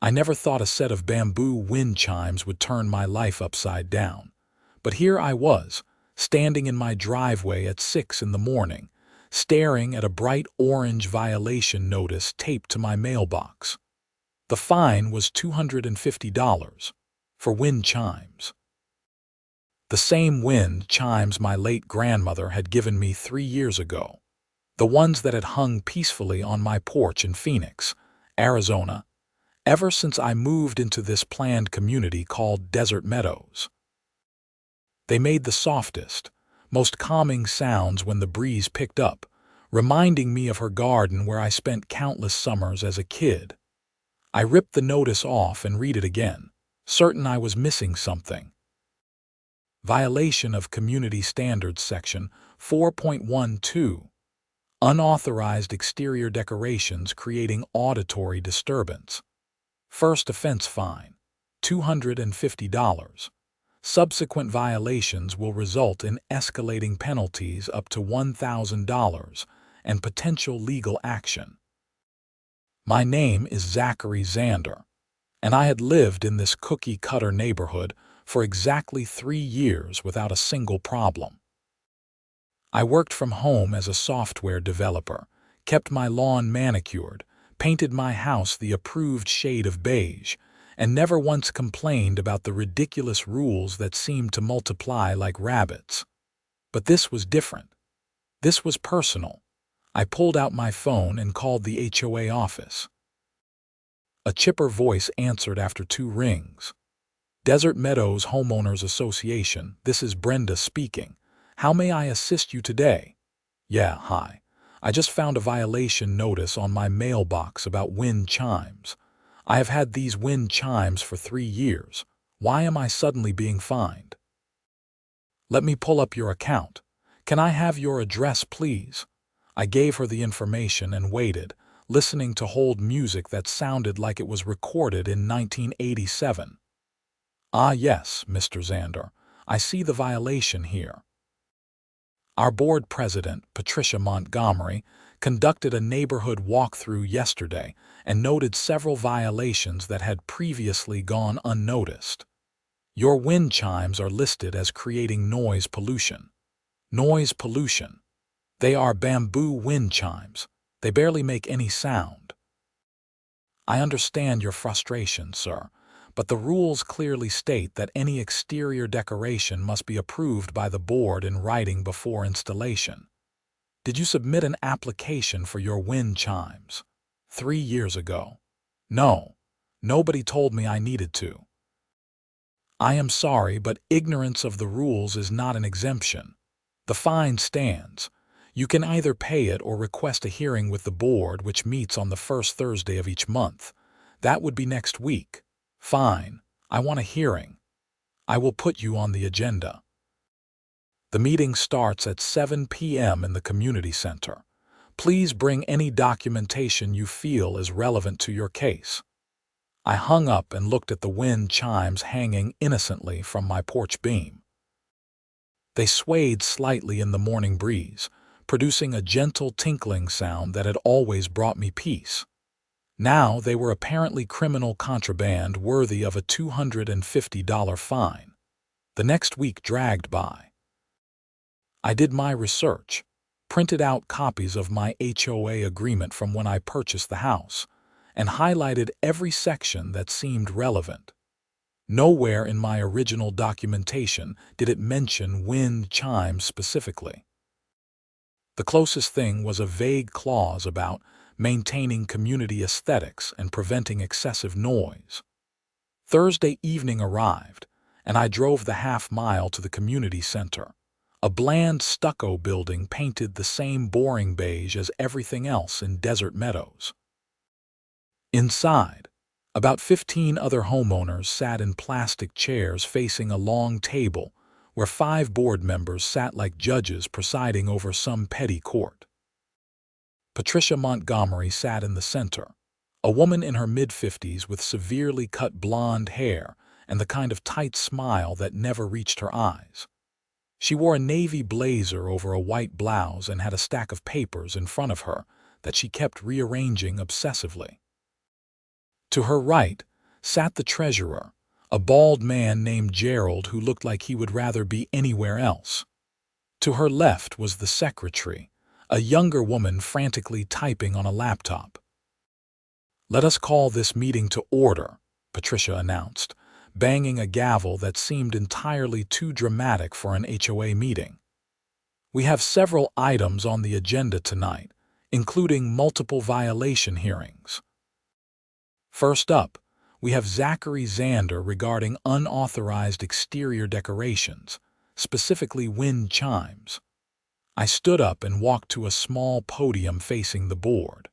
I never thought a set of bamboo wind chimes would turn my life upside down. But here I was, standing in my driveway at 6 in the morning, staring at a bright orange violation notice taped to my mailbox. The fine was $250 for wind chimes. The same wind chimes my late grandmother had given me 3 years ago. The ones that had hung peacefully on my porch in Phoenix, Arizona, ever since I moved into this planned community called Desert Meadows. They made the softest, most calming sounds when the breeze picked up, reminding me of her garden where I spent countless summers as a kid. I ripped the notice off and read it again, certain I was missing something. Violation of Community Standards Section 4.12. Unauthorized exterior decorations creating auditory disturbance. First offense fine, $250. Subsequent violations will result in escalating penalties up to $1,000 and potential legal action. My name is Zachary Zander, and I had lived in this cookie-cutter neighborhood for exactly 3 years without a single problem. I worked from home as a software developer, kept my lawn manicured, painted my house the approved shade of beige, and never once complained about the ridiculous rules that seemed to multiply like rabbits. But this was different. This was personal. I pulled out my phone and called the HOA office. A chipper voice answered after 2 rings. Desert Meadows Homeowners Association, this is Brenda speaking. How may I assist you today? Yeah, hi. I just found a violation notice on my mailbox about wind chimes. I have had these wind chimes for 3 years. Why am I suddenly being fined? Let me pull up your account. Can I have your address, please? I gave her the information and waited, listening to hold music that sounded like it was recorded in 1987. Ah, yes, Mr. Zander. I see the violation here. Our board president, Patricia Montgomery, conducted a neighborhood walkthrough yesterday and noted several violations that had previously gone unnoticed. Your wind chimes are listed as creating noise pollution. Noise pollution. They are bamboo wind chimes. They barely make any sound. I understand your frustration, sir, but the rules clearly state that any exterior decoration must be approved by the board in writing before installation. Did you submit an application for your wind chimes 3 years ago? No, nobody told me I needed to. I am sorry, but ignorance of the rules is not an exemption. The fine stands. You can either pay it or request a hearing with the board, which meets on the first Thursday of each month. That would be next week. Fine, I want a hearing. I will put you on the agenda. The meeting starts at 7 p.m. in the community center. Please bring any documentation you feel is relevant to your case. I hung up and looked at the wind chimes hanging innocently from my porch beam. They swayed slightly in the morning breeze, producing a gentle tinkling sound that had always brought me peace. Now they were apparently criminal contraband worthy of a $250 fine. The next week dragged by. I did my research, printed out copies of my HOA agreement from when I purchased the house, and highlighted every section that seemed relevant. Nowhere in my original documentation did it mention wind chimes specifically. The closest thing was a vague clause about maintaining community aesthetics and preventing excessive noise. Thursday evening arrived, and I drove the half-mile to the community center, a bland stucco building painted the same boring beige as everything else in Desert Meadows. Inside, about 15 other homeowners sat in plastic chairs facing a long table where 5 board members sat like judges presiding over some petty court. Patricia Montgomery sat in the center, a woman in her mid-50s with severely cut blonde hair and the kind of tight smile that never reached her eyes. She wore a navy blazer over a white blouse and had a stack of papers in front of her that she kept rearranging obsessively. To her right, sat the treasurer, a bald man named Gerald who looked like he would rather be anywhere else. To her left was the secretary, a younger woman frantically typing on a laptop. "Let us call this meeting to order," Patricia announced, banging a gavel that seemed entirely too dramatic for an HOA meeting. "We have several items on the agenda tonight, including multiple violation hearings. First up, we have Zachary Zander regarding unauthorized exterior decorations, specifically wind chimes." I stood up and walked to a small podium facing the board.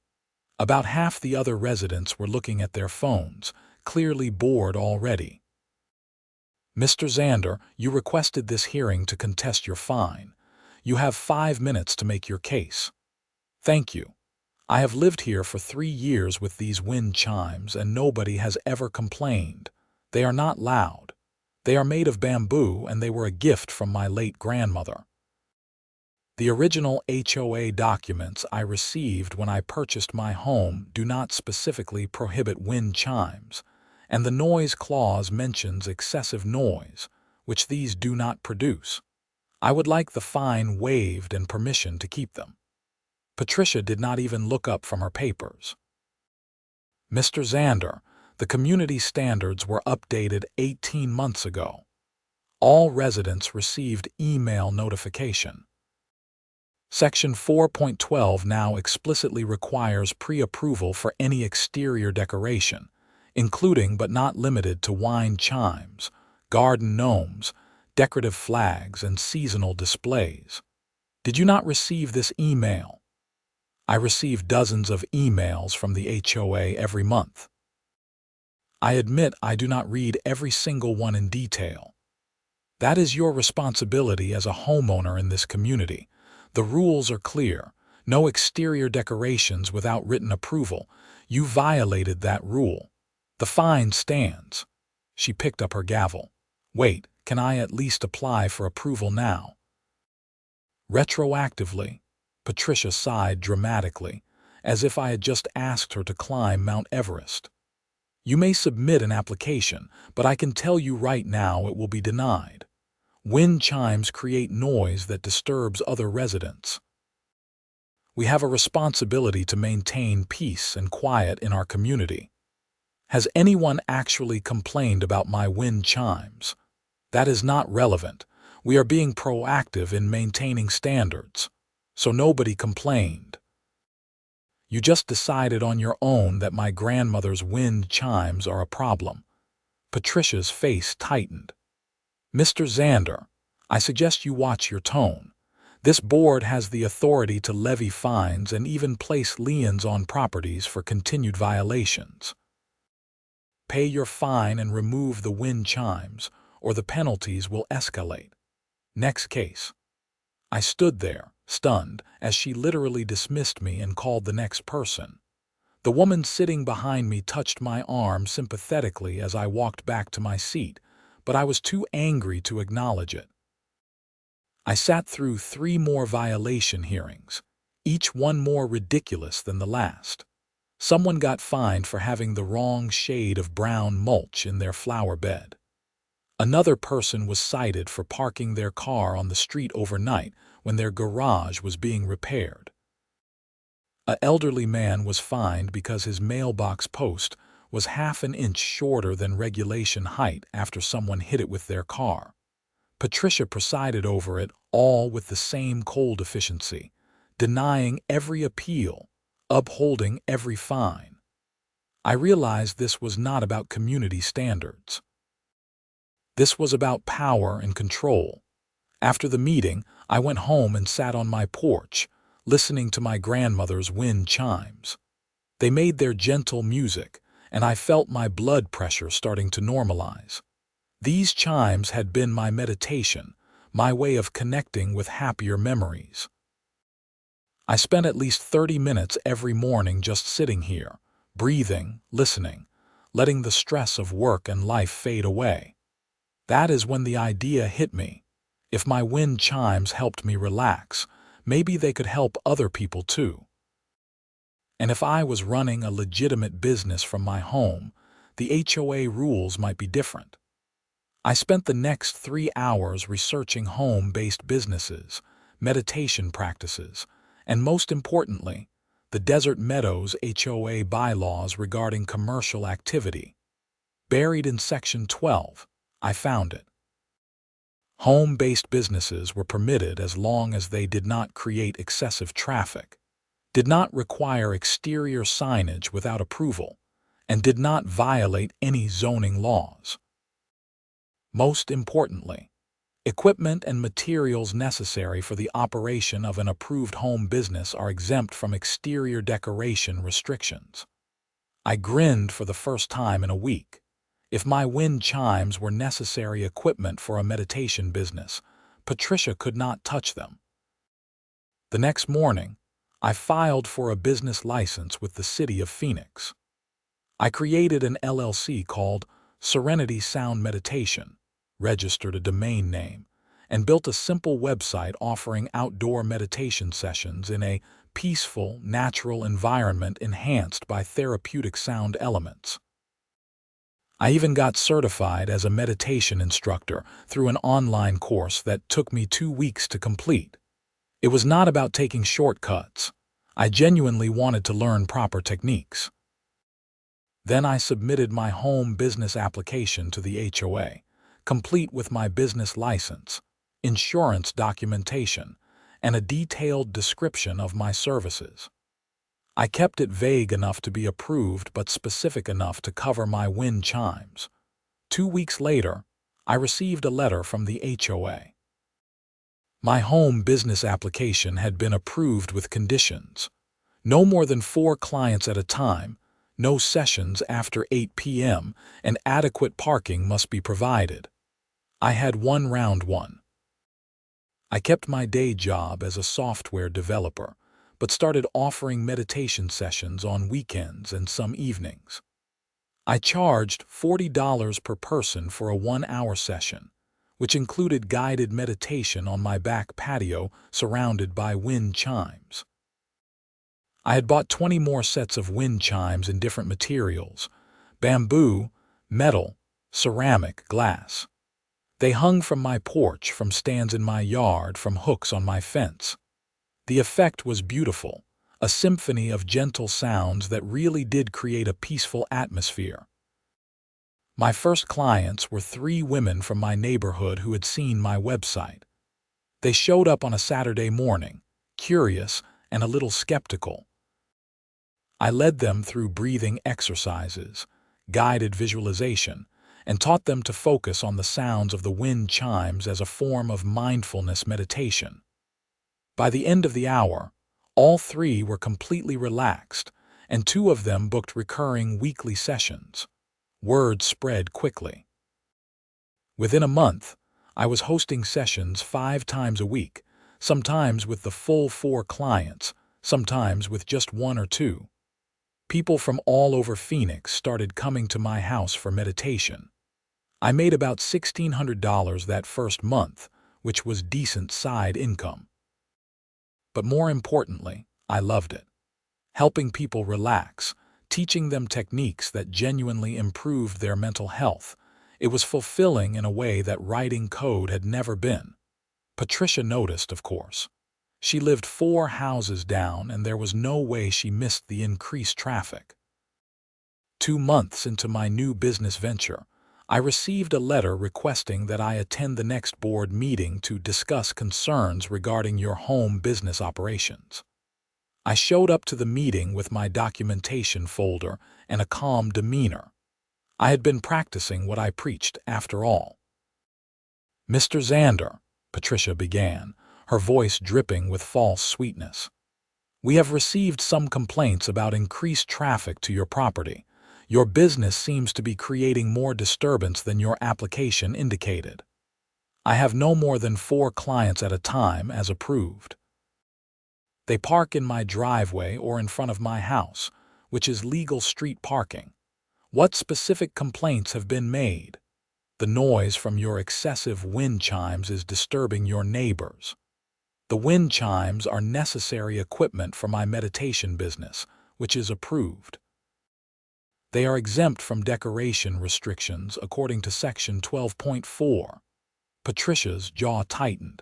About half the other residents were looking at their phones, clearly bored already. "Mr. Zander, you requested this hearing to contest your fine. You have 5 minutes to make your case." "Thank you. I have lived here for 3 years with these wind chimes and nobody has ever complained. They are not loud. They are made of bamboo and they were a gift from my late grandmother. The original HOA documents I received when I purchased my home do not specifically prohibit wind chimes, and the noise clause mentions excessive noise, which these do not produce. I would like the fine waived and permission to keep them." Patricia did not even look up from her papers. "Mr. Zander, the community standards were updated 18 months ago. All residents received email notification. Section 4.12 now explicitly requires pre-approval for any exterior decoration, including but not limited to wind chimes, garden gnomes, decorative flags, and seasonal displays. Did you not receive this email?" "I receive dozens of emails from the HOA every month." "I admit I do not read every single one in detail. That is your responsibility as a homeowner in this community. The rules are clear. No exterior decorations without written approval. You violated that rule. The fine stands." She picked up her gavel. "Wait, can I at least apply for approval now?" "Retroactively?" Patricia sighed dramatically, as if I had just asked her to climb Mount Everest. "You may submit an application, but I can tell you right now it will be denied. Wind chimes create noise that disturbs other residents. We have a responsibility to maintain peace and quiet in our community. Has anyone actually complained about my wind chimes? That is not relevant. We are being proactive in maintaining standards. So nobody complained. You just decided on your own that my grandmother's wind chimes are a problem." Patricia's face tightened. "Mr. Zander, I suggest you watch your tone. This board has the authority to levy fines and even place liens on properties for continued violations. Pay your fine and remove the wind chimes, or the penalties will escalate. Next case." I stood there, stunned, as she literally dismissed me and called the next person. The woman sitting behind me touched my arm sympathetically as I walked back to my seat, but I was too angry to acknowledge it. I sat through 3 more violation hearings, each one more ridiculous than the last. Someone got fined for having the wrong shade of brown mulch in their flower bed. Another person was cited for parking their car on the street overnight when their garage was being repaired. An elderly man was fined because his mailbox post was half an inch shorter than regulation height after someone hit it with their car. Patricia presided over it all with the same cold efficiency, denying every appeal, upholding every fine. I realized this was not about community standards. This was about power and control. After the meeting, I went home and sat on my porch, listening to my grandmother's wind chimes. They made their gentle music, and I felt my blood pressure starting to normalize. These chimes had been my meditation, my way of connecting with happier memories. I spent at least 30 minutes every morning just sitting here, breathing, listening, letting the stress of work and life fade away. That is when the idea hit me. If my wind chimes helped me relax, maybe they could help other people too. And if I was running a legitimate business from my home, The HOA rules might be different. I spent the next 3 hours researching home-based businesses, meditation practices, and most importantly, the Desert Meadows HOA bylaws regarding commercial activity. Buried in Section 12, I found it. Home-based businesses were permitted as long as they did not create excessive traffic, did not require exterior signage without approval, and did not violate any zoning laws. Most importantly, equipment and materials necessary for the operation of an approved home business are exempt from exterior decoration restrictions. I grinned for the first time in a week. If my wind chimes were necessary equipment for a meditation business, Patricia could not touch them. The next morning, I filed for a business license with the city of Phoenix. I created an LLC called Serenity Sound Meditation, registered a domain name, and built a simple website offering outdoor meditation sessions in a peaceful, natural environment enhanced by therapeutic sound elements. I even got certified as a meditation instructor through an online course that took me 2 weeks to complete. It was not about taking shortcuts. I genuinely wanted to learn proper techniques. Then I submitted my home business application to the HOA, complete with my business license, insurance documentation, and a detailed description of my services. I kept it vague enough to be approved but specific enough to cover my wind chimes. 2 weeks later, I received a letter from the HOA. My home business application had been approved with conditions. No more than 4 clients at a time, no sessions after 8 p.m., and adequate parking must be provided. I had round one. I kept my day job as a software developer, but started offering meditation sessions on weekends and some evenings. I charged $40 per person for a 1-hour session, which included guided meditation on my back patio surrounded by wind chimes. I had bought 20 more sets of wind chimes in different materials: bamboo, metal, ceramic, glass. They hung from my porch, from stands in my yard, from hooks on my fence. The effect was beautiful, a symphony of gentle sounds that really did create a peaceful atmosphere. My first clients were 3 women from my neighborhood who had seen my website. They showed up on a Saturday morning, curious and a little skeptical. I led them through breathing exercises, guided visualization, and taught them to focus on the sounds of the wind chimes as a form of mindfulness meditation. By the end of the hour, all 3 were completely relaxed, and 2 of them booked recurring weekly sessions. Word spread quickly. Within a month, I was hosting sessions 5 times a week, sometimes with the full 4 clients, sometimes with just 1 or 2. People from all over Phoenix started coming to my house for meditation. I made about $1,600 that first month, which was decent side income. But more importantly, I loved it. Helping people relax, teaching them techniques that genuinely improved their mental health. It was fulfilling in a way that writing code had never been. Patricia noticed, of course. She lived 4 houses down, and there was no way she missed the increased traffic. 2 months into my new business venture, I received a letter requesting that I attend the next board meeting to discuss concerns regarding your home business operations. I showed up to the meeting with my documentation folder and a calm demeanor. I had been practicing what I preached, after all. "Mr. Zander," Patricia began, her voice dripping with false sweetness, "we have received some complaints about increased traffic to your property. Your business seems to be creating more disturbance than your application indicated. I have no more than 4 clients at a time as approved. They park in my driveway or in front of my house, which is legal street parking. What specific complaints have been made? The noise from your excessive wind chimes is disturbing your neighbors. The wind chimes are necessary equipment for my meditation business, which is approved. They are exempt from decoration restrictions according to Section 12.4. Patricia's jaw tightened.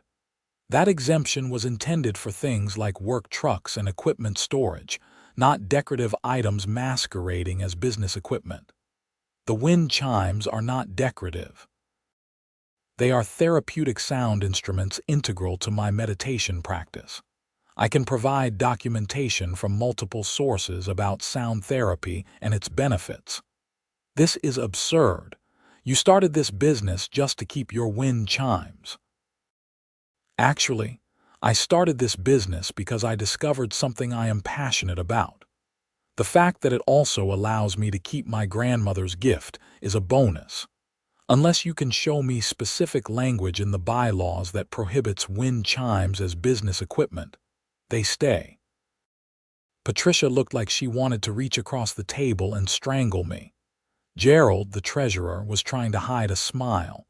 That exemption was intended for things like work trucks and equipment storage, not decorative items masquerading as business equipment. The wind chimes are not decorative. They are therapeutic sound instruments integral to my meditation practice. I can provide documentation from multiple sources about sound therapy and its benefits. This is absurd. You started this business just to keep your wind chimes. Actually, I started this business because I discovered something I am passionate about. The fact that it also allows me to keep my grandmother's gift is a bonus. Unless you can show me specific language in the bylaws that prohibits wind chimes as business equipment, they stay. Patricia looked like she wanted to reach across the table and strangle me. Gerald, the treasurer, was trying to hide a smile.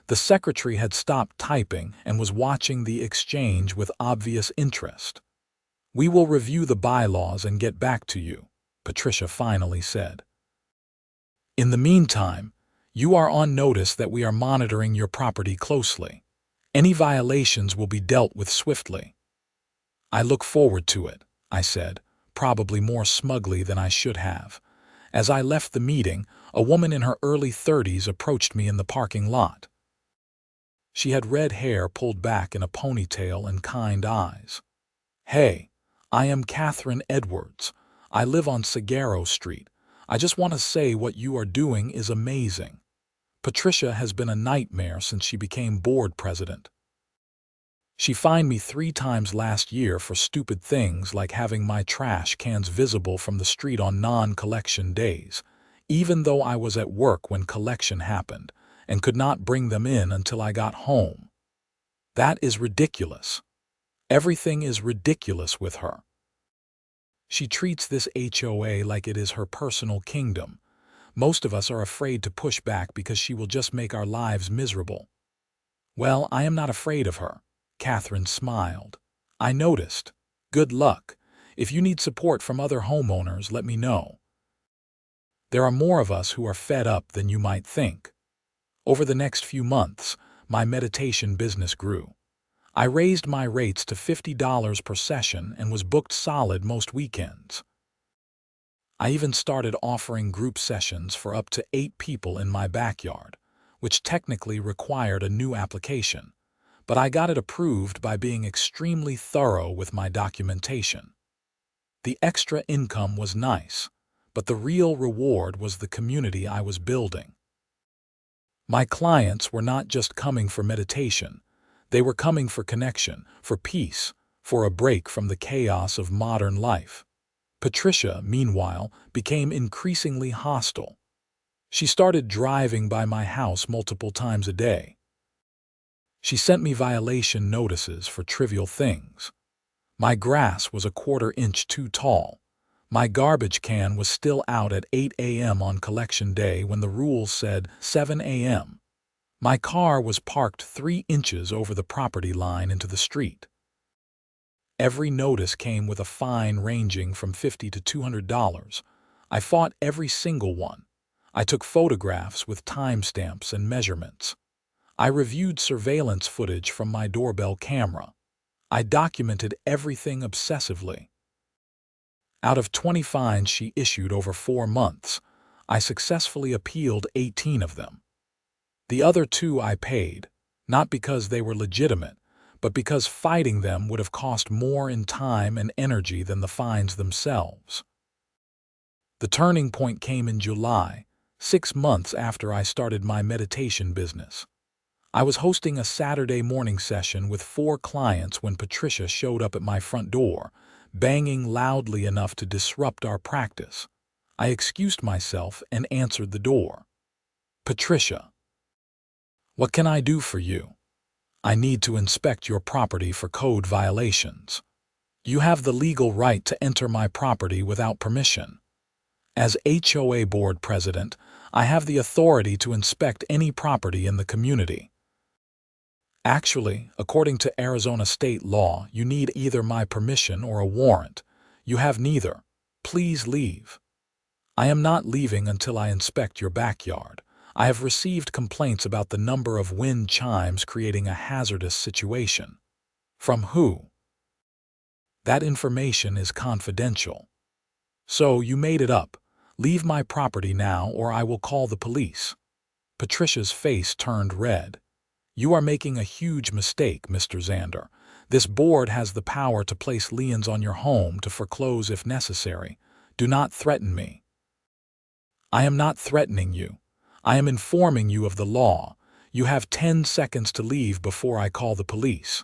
The secretary had stopped typing and was watching the exchange with obvious interest. "We will review the bylaws and get back to you," Patricia finally said. "In the meantime, you are on notice that we are monitoring your property closely. Any violations will be dealt with swiftly." "I look forward to it," I said, probably more smugly than I should have. As I left the meeting, a woman in her early 30s approached me in the parking lot. She had red hair pulled back in a ponytail and kind eyes. "Hey, I am Catherine Edwards. I live on Sagaro Street. I just want to say what you are doing is amazing. Patricia has been a nightmare since she became board president. She fined me 3 times last year for stupid things like having my trash cans visible from the street on non-collection days, even though I was at work when collection happened, and could not bring them in until I got home. That is ridiculous. Everything is ridiculous with her. She treats this HOA like it is her personal kingdom. Most of us are afraid to push back because she will just make our lives miserable." "Well, I am not afraid of her." Catherine smiled. "I noticed. Good luck. If you need support from other homeowners, let me know. There are more of us who are fed up than you might think." Over the next few months, my meditation business grew. I raised my rates to $50 per session and was booked solid most weekends. I even started offering group sessions for up to 8 people in my backyard, which technically required a new application, but I got it approved by being extremely thorough with my documentation. The extra income was nice, but the real reward was the community I was building. My clients were not just coming for meditation. They were coming for connection, for peace, for a break from the chaos of modern life. Patricia, meanwhile, became increasingly hostile. She started driving by my house multiple times a day. She sent me violation notices for trivial things. My grass was a 1/4 inch too tall. My garbage can was still out at 8 a.m. on collection day when the rules said 7 a.m. My car was parked 3 inches over the property line into the street. Every notice came with a fine ranging from $50 to $200. I fought every single one. I took photographs with timestamps and measurements. I reviewed surveillance footage from my doorbell camera. I documented everything obsessively. Out of 20 fines she issued over 4 months, I successfully appealed 18 of them. The other 2 I paid, not because they were legitimate, but because fighting them would have cost more in time and energy than the fines themselves. The turning point came in July, 6 months after I started my meditation business. I was hosting a Saturday morning session with 4 clients when Patricia showed up at my front door, banging loudly enough to disrupt our practice. I excused myself and answered the door. "Patricia, what can I do for you? I need to inspect your property for code violations. You have the legal right to enter my property without permission. As HOA board president, I have the authority to inspect any property in the community. Actually, according to Arizona state law, you need either my permission or a warrant. You have neither. Please leave." I am not leaving until I inspect your backyard. I have received complaints about the number of wind chimes creating a hazardous situation. From who? That information is confidential. So you made it up. Leave my property now or I will call the police. Patricia's face turned red. You are making a huge mistake, Mr. Zander. This board has the power to place liens on your home to foreclose if necessary. Do not threaten me. I am not threatening you. I am informing you of the law. You have 10 seconds to leave before I call the police.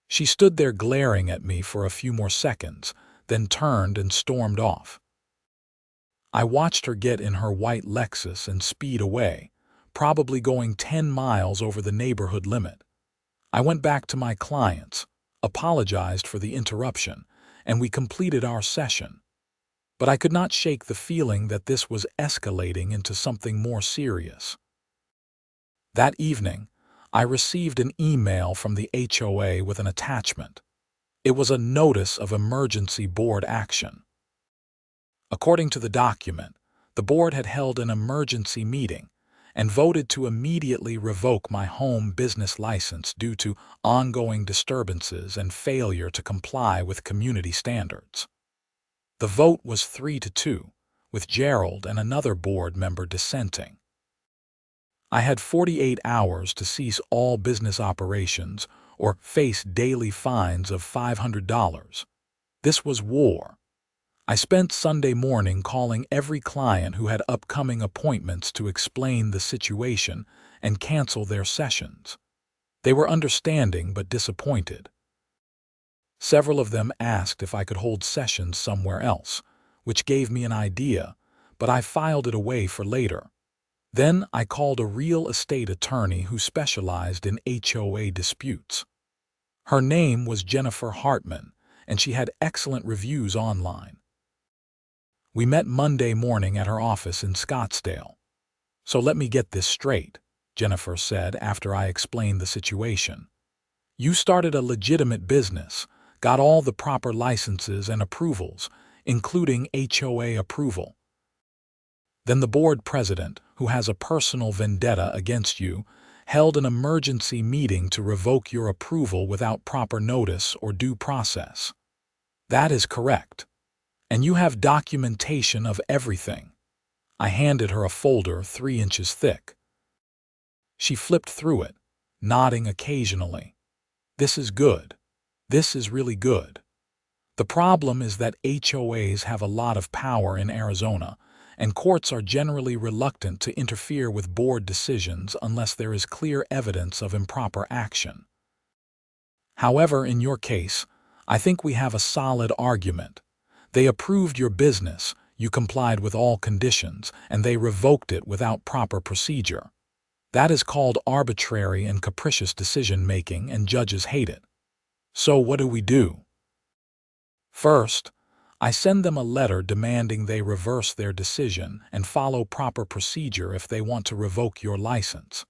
She stood there glaring at me for a few more seconds, then turned and stormed off. I watched her get in her white Lexus and speed away, probably going 10 miles over the neighborhood limit. I went back to my clients, apologized for the interruption, and we completed our session. But I could not shake the feeling that this was escalating into something more serious. That evening, I received an email from the HOA with an attachment. It was a notice of emergency board action. According to the document, the board had held an emergency meeting and voted to immediately revoke my home business license due to ongoing disturbances and failure to comply with community standards. The vote was 3-2, with Gerald and another board member dissenting. I had 48 hours to cease all business operations or face daily fines of $500. This was war. I spent Sunday morning calling every client who had upcoming appointments to explain the situation and cancel their sessions. They were understanding but disappointed. Several of them asked if I could hold sessions somewhere else, which gave me an idea, but I filed it away for later. Then I called a real estate attorney who specialized in HOA disputes. Her name was Jennifer Hartman, and she had excellent reviews online. We met Monday morning at her office in Scottsdale. So let me get this straight, Jennifer said after I explained the situation. You started a legitimate business, got all the proper licenses and approvals, including HOA approval. Then the board president, who has a personal vendetta against you, held an emergency meeting to revoke your approval without proper notice or due process. That is correct. And you have documentation of everything. I handed her a folder 3 inches thick. She flipped through it, nodding occasionally. This is good. This is really good. The problem is that HOAs have a lot of power in Arizona, and courts are generally reluctant to interfere with board decisions unless there is clear evidence of improper action. However, in your case, I think we have a solid argument. They approved your business, you complied with all conditions, and they revoked it without proper procedure. That is called arbitrary and capricious decision-making, and judges hate it. So what do? First, I send them a letter demanding they reverse their decision and follow proper procedure if they want to revoke your license.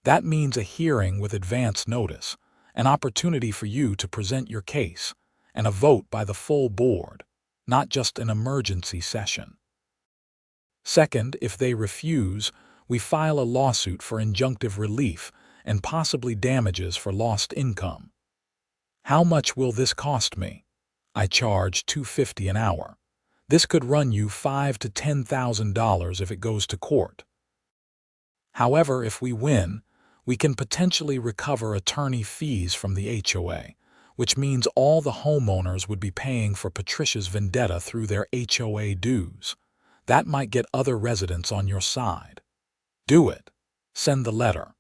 That means a hearing with advance notice, an opportunity for you to present your case, and a vote by the full board, not just an emergency session. Second, if they refuse, we file a lawsuit for injunctive relief and possibly damages for lost income. How much will this cost me? I charge $250 an hour. This could run you $5,000 to $10,000 if it goes to court. However, if we win, we can potentially recover attorney fees from the HOA, which means all the homeowners would be paying for Patricia's vendetta through their HOA dues. That might get other residents on your side. Do it. Send the letter.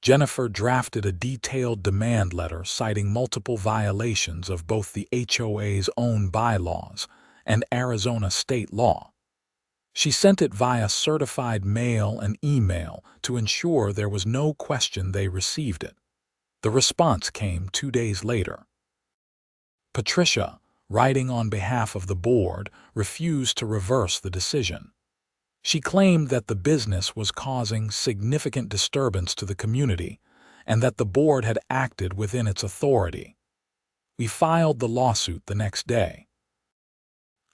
Jennifer drafted a detailed demand letter citing multiple violations of both the HOA's own bylaws and Arizona state law. She sent it via certified mail and email to ensure there was no question they received it. The response came 2 days later. Patricia, writing on behalf of the board, refused to reverse the decision. She claimed that the business was causing significant disturbance to the community and that the board had acted within its authority. We filed the lawsuit the next day.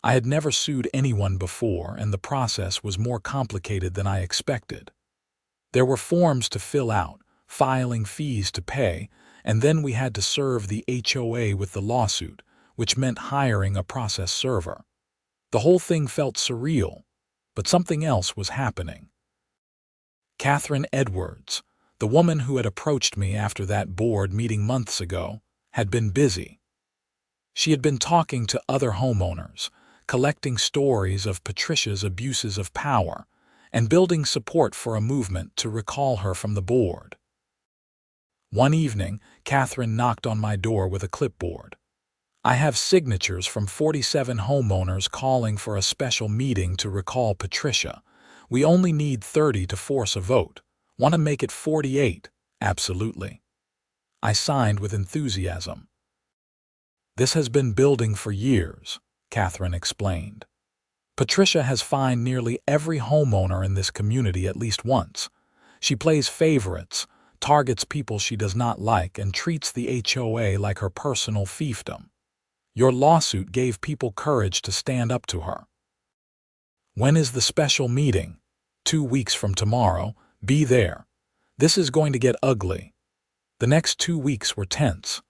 I had never sued anyone before, and the process was more complicated than I expected. There were forms to fill out, filing fees to pay, and then we had to serve the HOA with the lawsuit, which meant hiring a process server. The whole thing felt surreal, but something else was happening. Catherine Edwards, the woman who had approached me after that board meeting months ago, had been busy. She had been talking to other homeowners, collecting stories of Patricia's abuses of power, and building support for a movement to recall her from the board. One evening, Catherine knocked on my door with a clipboard. "I have signatures from 47 homeowners calling for a special meeting to recall Patricia. We only need 30 to force a vote. Want to make it 48? Absolutely." I signed with enthusiasm. "This has been building for years," Catherine explained. "Patricia has fined nearly every homeowner in this community at least once. She plays favorites, targets people she does not like, and treats the HOA like her personal fiefdom. Your lawsuit gave people courage to stand up to her." "When is the special meeting?" 2 weeks from tomorrow. Be there. This is going to get ugly." The next 2 weeks were tense.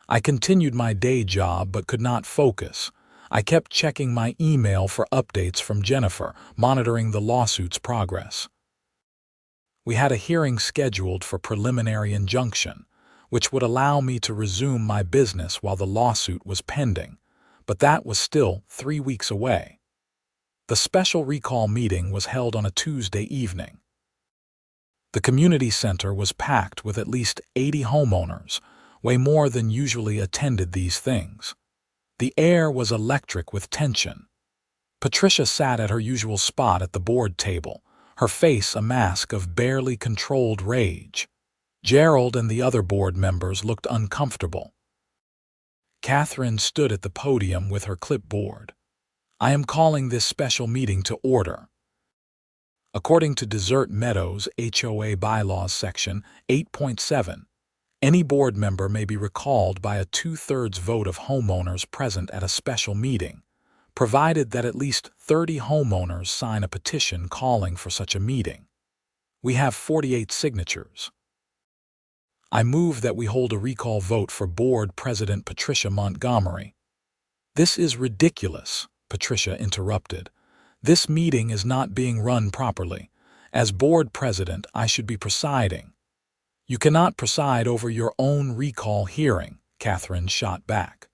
I continued my day job but could not focus. I kept checking my email for updates from Jennifer, monitoring the lawsuit's progress. We had a hearing scheduled for preliminary injunction, which would allow me to resume my business while the lawsuit was pending, but that was still 3 weeks away. The special recall meeting was held on a Tuesday evening. The community center was packed with at least 80 homeowners, way more than usually attended these things. The air was electric with tension. Patricia sat at her usual spot at the board table, her face a mask of barely controlled rage. Gerald and the other board members looked uncomfortable. Catherine stood at the podium with her clipboard. "I am calling this special meeting to order. According to Desert Meadows HOA Bylaws Section 8.7, any board member may be recalled by a 2/3 vote of homeowners present at a special meeting, provided that at least 30 homeowners sign a petition calling for such a meeting. We have 48 signatures. I move that we hold a recall vote for Board President Patricia Montgomery." "This is ridiculous," Patricia interrupted. "This meeting is not being run properly. As board president, I should be presiding." "You cannot preside over your own recall hearing," Catherine shot back.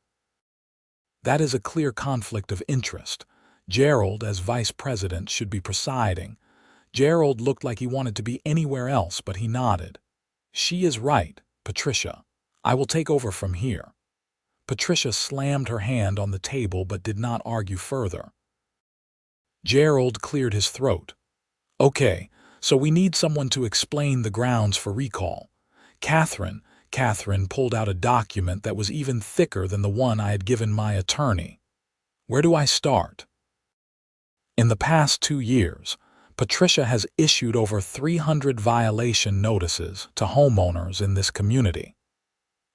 "That is a clear conflict of interest. Gerald, as vice president, should be presiding." Gerald looked like he wanted to be anywhere else, but he nodded. "She is right, Patricia. I will take over from here." Patricia slammed her hand on the table but did not argue further. Gerald cleared his throat. "Okay, so we need someone to explain the grounds for recall." Catherine pulled out a document that was even thicker than the one I had given my attorney. "Where do I start?" "In the past 2 years, Patricia has issued over 300 violation notices to homeowners in this community.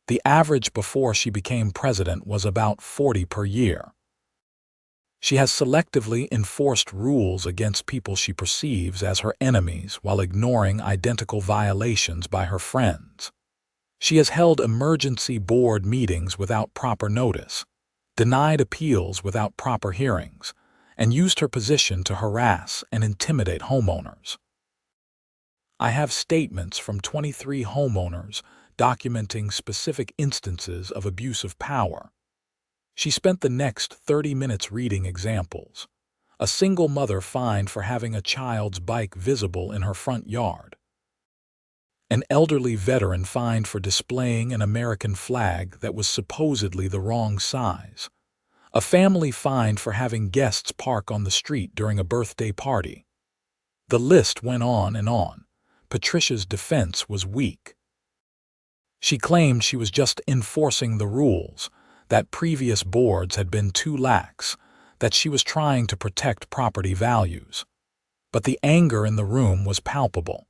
The average before she became president was about 40 per year. She has selectively enforced rules against people she perceives as her enemies while ignoring identical violations by her friends. She has held emergency board meetings without proper notice, denied appeals without proper hearings, and used her position to harass and intimidate homeowners. I have statements from 23 homeowners documenting specific instances of abuse of power. She spent the next 30 minutes reading examples. A single mother fined for having a child's bike visible in her front yard. An elderly veteran fined for displaying an American flag that was supposedly the wrong size. A family fined for having guests park on the street during a birthday party. The list went on and on. Patricia's defense was weak. She claimed she was just enforcing the rules, that previous boards had been too lax, that she was trying to protect property values. But the anger in the room was palpable.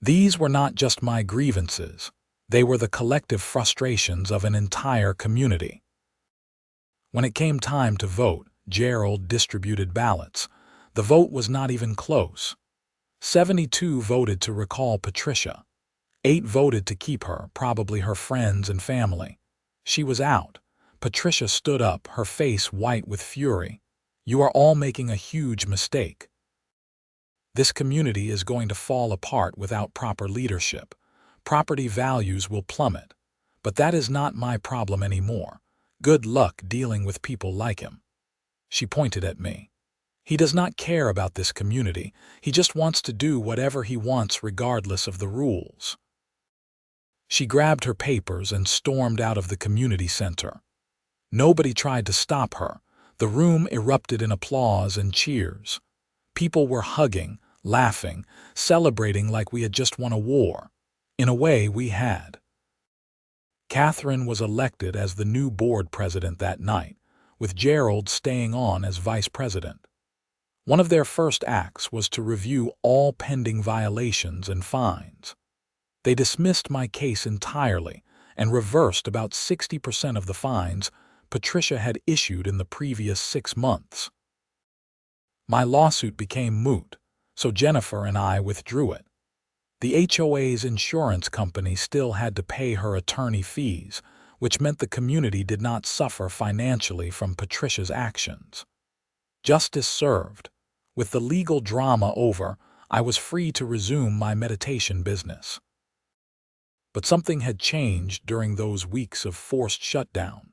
These were not just my grievances, they were the collective frustrations of an entire community. When it came time to vote, Gerald distributed ballots. The vote was not even close. 72 voted to recall Patricia. 8 voted to keep her, probably her friends and family. She was out. Patricia stood up, her face white with fury. "You are all making a huge mistake. This community is going to fall apart without proper leadership. Property values will plummet. But that is not my problem anymore. Good luck dealing with people like him." She pointed at me. "He does not care about this community. He just wants to do whatever he wants regardless of the rules." She grabbed her papers and stormed out of the community center. Nobody tried to stop her. The room erupted in applause and cheers. People were hugging, laughing, celebrating like we had just won a war. In a way, we had. Catherine was elected as the new board president that night, with Gerald staying on as vice president. One of their first acts was to review all pending violations and fines. They dismissed my case entirely and reversed about 60% of the fines Patricia had issued in the previous 6 months. My lawsuit became moot, so Jennifer and I withdrew it. The HOA's insurance company still had to pay her attorney fees, which meant the community did not suffer financially from Patricia's actions. Justice served. With the legal drama over, I was free to resume my meditation business. But something had changed during those weeks of forced shutdown.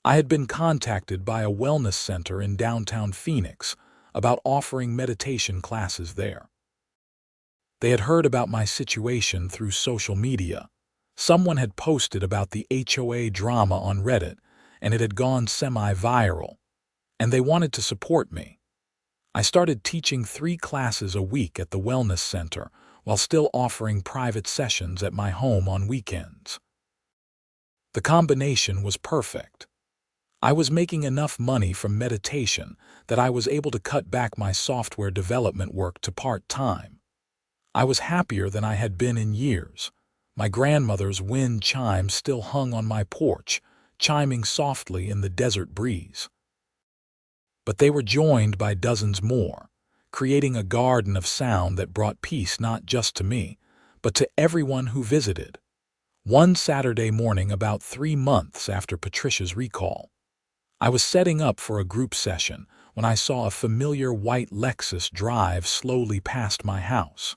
I had been contacted by a wellness center in downtown Phoenix about offering meditation classes there. They had heard about my situation through social media. Someone had posted about the HOA drama on Reddit, and it had gone semi-viral, and they wanted to support me. I started teaching 3 classes a week at the wellness center while still offering private sessions at my home on weekends. The combination was perfect. I was making enough money from meditation that I was able to cut back my software development work to part-time. I was happier than I had been in years. My grandmother's wind chimes still hung on my porch, chiming softly in the desert breeze. But they were joined by dozens more, creating a garden of sound that brought peace not just to me, but to everyone who visited. One Saturday morning about 3 months after Patricia's recall, I was setting up for a group session when I saw a familiar white Lexus drive slowly past my house.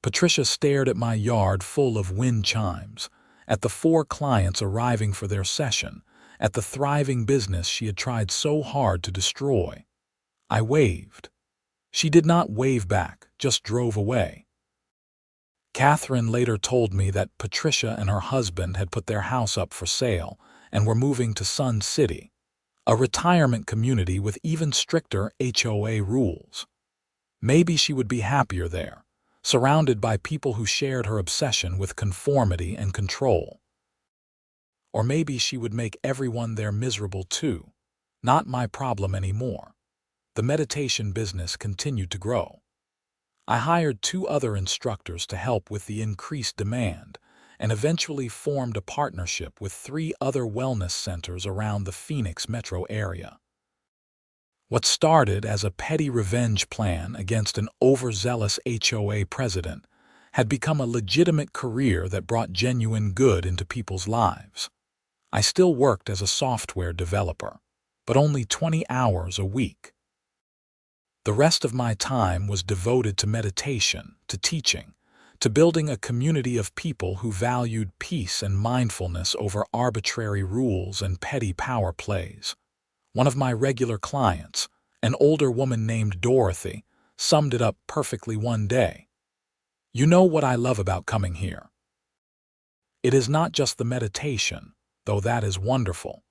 Patricia stared at my yard full of wind chimes, at the 4 clients arriving for their session, at the thriving business she had tried so hard to destroy. I waved. She did not wave back, just drove away. Catherine later told me that Patricia and her husband had put their house up for sale and were moving to Sun City, a retirement community with even stricter HOA rules. Maybe she would be happier there, surrounded by people who shared her obsession with conformity and control. Or maybe she would make everyone there miserable too. Not my problem anymore. The meditation business continued to grow. I hired 2 other instructors to help with the increased demand, and eventually formed a partnership with 3 other wellness centers around the Phoenix metro area. What started as a petty revenge plan against an overzealous HOA president had become a legitimate career that brought genuine good into people's lives. I still worked as a software developer, but only 20 hours a week. The rest of my time was devoted to meditation, to teaching, to building a community of people who valued peace and mindfulness over arbitrary rules and petty power plays. One of my regular clients, an older woman named Dorothy, summed it up perfectly one day. "You know what I love about coming here? It is not just the meditation, though that is wonderful.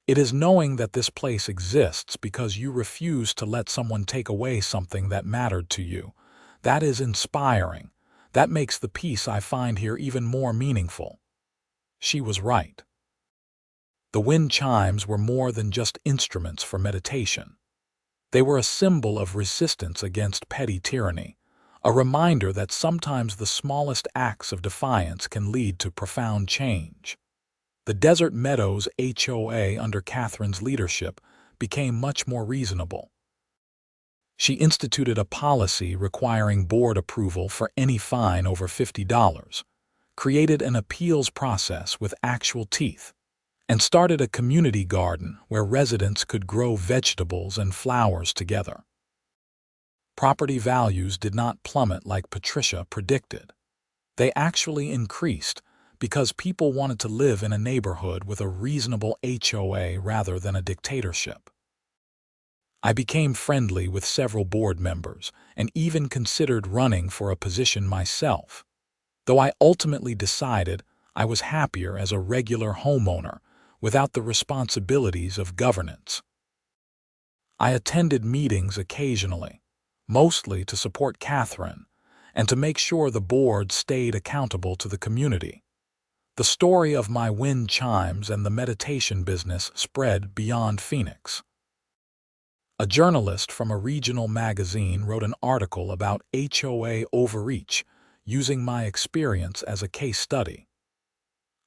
It is knowing that this place exists because you refuse to let someone take away something that mattered to you. That is inspiring. That makes the peace I find here even more meaningful." She was right. The wind chimes were more than just instruments for meditation. They were a symbol of resistance against petty tyranny, a reminder that sometimes the smallest acts of defiance can lead to profound change. The Desert Meadows HOA under Catherine's leadership became much more reasonable. She instituted a policy requiring board approval for any fine over $50, created an appeals process with actual teeth, and started a community garden where residents could grow vegetables and flowers together. Property values did not plummet like Patricia predicted. They actually increased because people wanted to live in a neighborhood with a reasonable HOA rather than a dictatorship. I became friendly with several board members and even considered running for a position myself, though I ultimately decided I was happier as a regular homeowner without the responsibilities of governance. I attended meetings occasionally, mostly to support Catherine and to make sure the board stayed accountable to the community. The story of my wind chimes and the meditation business spread beyond Phoenix. A journalist from a regional magazine wrote an article about HOA overreach using my experience as a case study.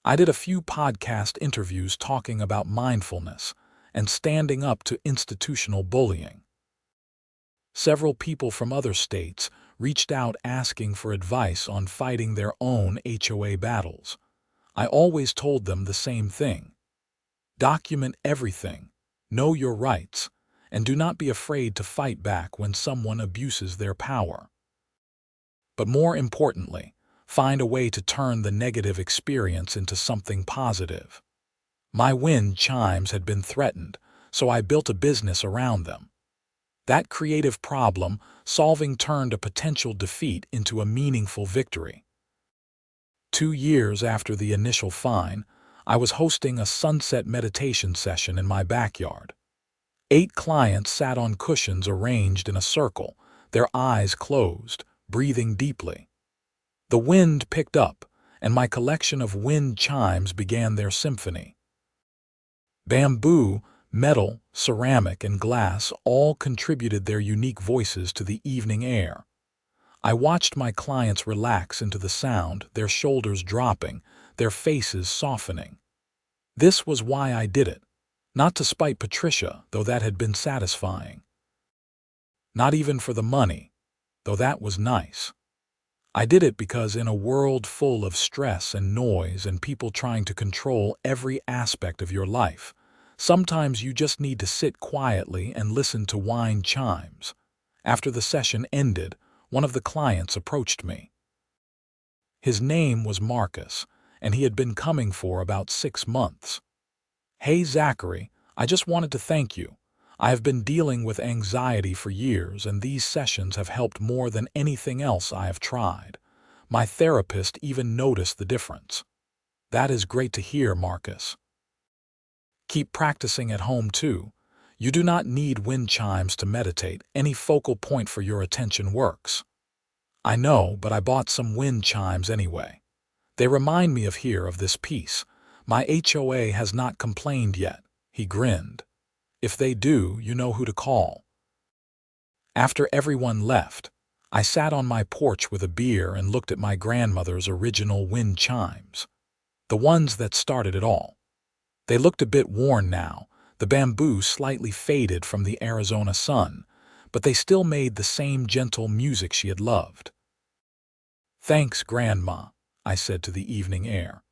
I did a few podcast interviews talking about mindfulness and standing up to institutional bullying. Several people from other states reached out asking for advice on fighting their own HOA battles. I always told them the same thing. Document everything, know your rights, and do not be afraid to fight back when someone abuses their power. But more importantly, find a way to turn the negative experience into something positive. My wind chimes had been threatened, so I built a business around them. That creative problem-solving turned a potential defeat into a meaningful victory. 2 years after the initial fine, I was hosting a sunset meditation session in my backyard. 8 clients sat on cushions arranged in a circle, their eyes closed, breathing deeply. The wind picked up, and my collection of wind chimes began their symphony. Bamboo, metal, ceramic, and glass all contributed their unique voices to the evening air. I watched my clients relax into the sound, their shoulders dropping, their faces softening. This was why I did it. Not to spite Patricia, though that had been satisfying. Not even for the money, though that was nice. I did it because in a world full of stress and noise and people trying to control every aspect of your life, sometimes you just need to sit quietly and listen to wind chimes. After the session ended, one of the clients approached me. His name was Marcus, and he had been coming for about 6 months. "Hey Zachary, I just wanted to thank you. I have been dealing with anxiety for years, and these sessions have helped more than anything else I have tried. My therapist even noticed the difference." "That is great to hear, Marcus. Keep practicing at home too. You do not need wind chimes to meditate. Any focal point for your attention works." "I know, but I bought some wind chimes anyway. They remind me of this piece. My HOA has not complained yet." He grinned. "If they do, you know who to call." After everyone left, I sat on my porch with a beer and looked at my grandmother's original wind chimes. The ones that started it all. They looked a bit worn now, the bamboo slightly faded from the Arizona sun, but they still made the same gentle music she had loved. "Thanks, Grandma," I said to the evening air.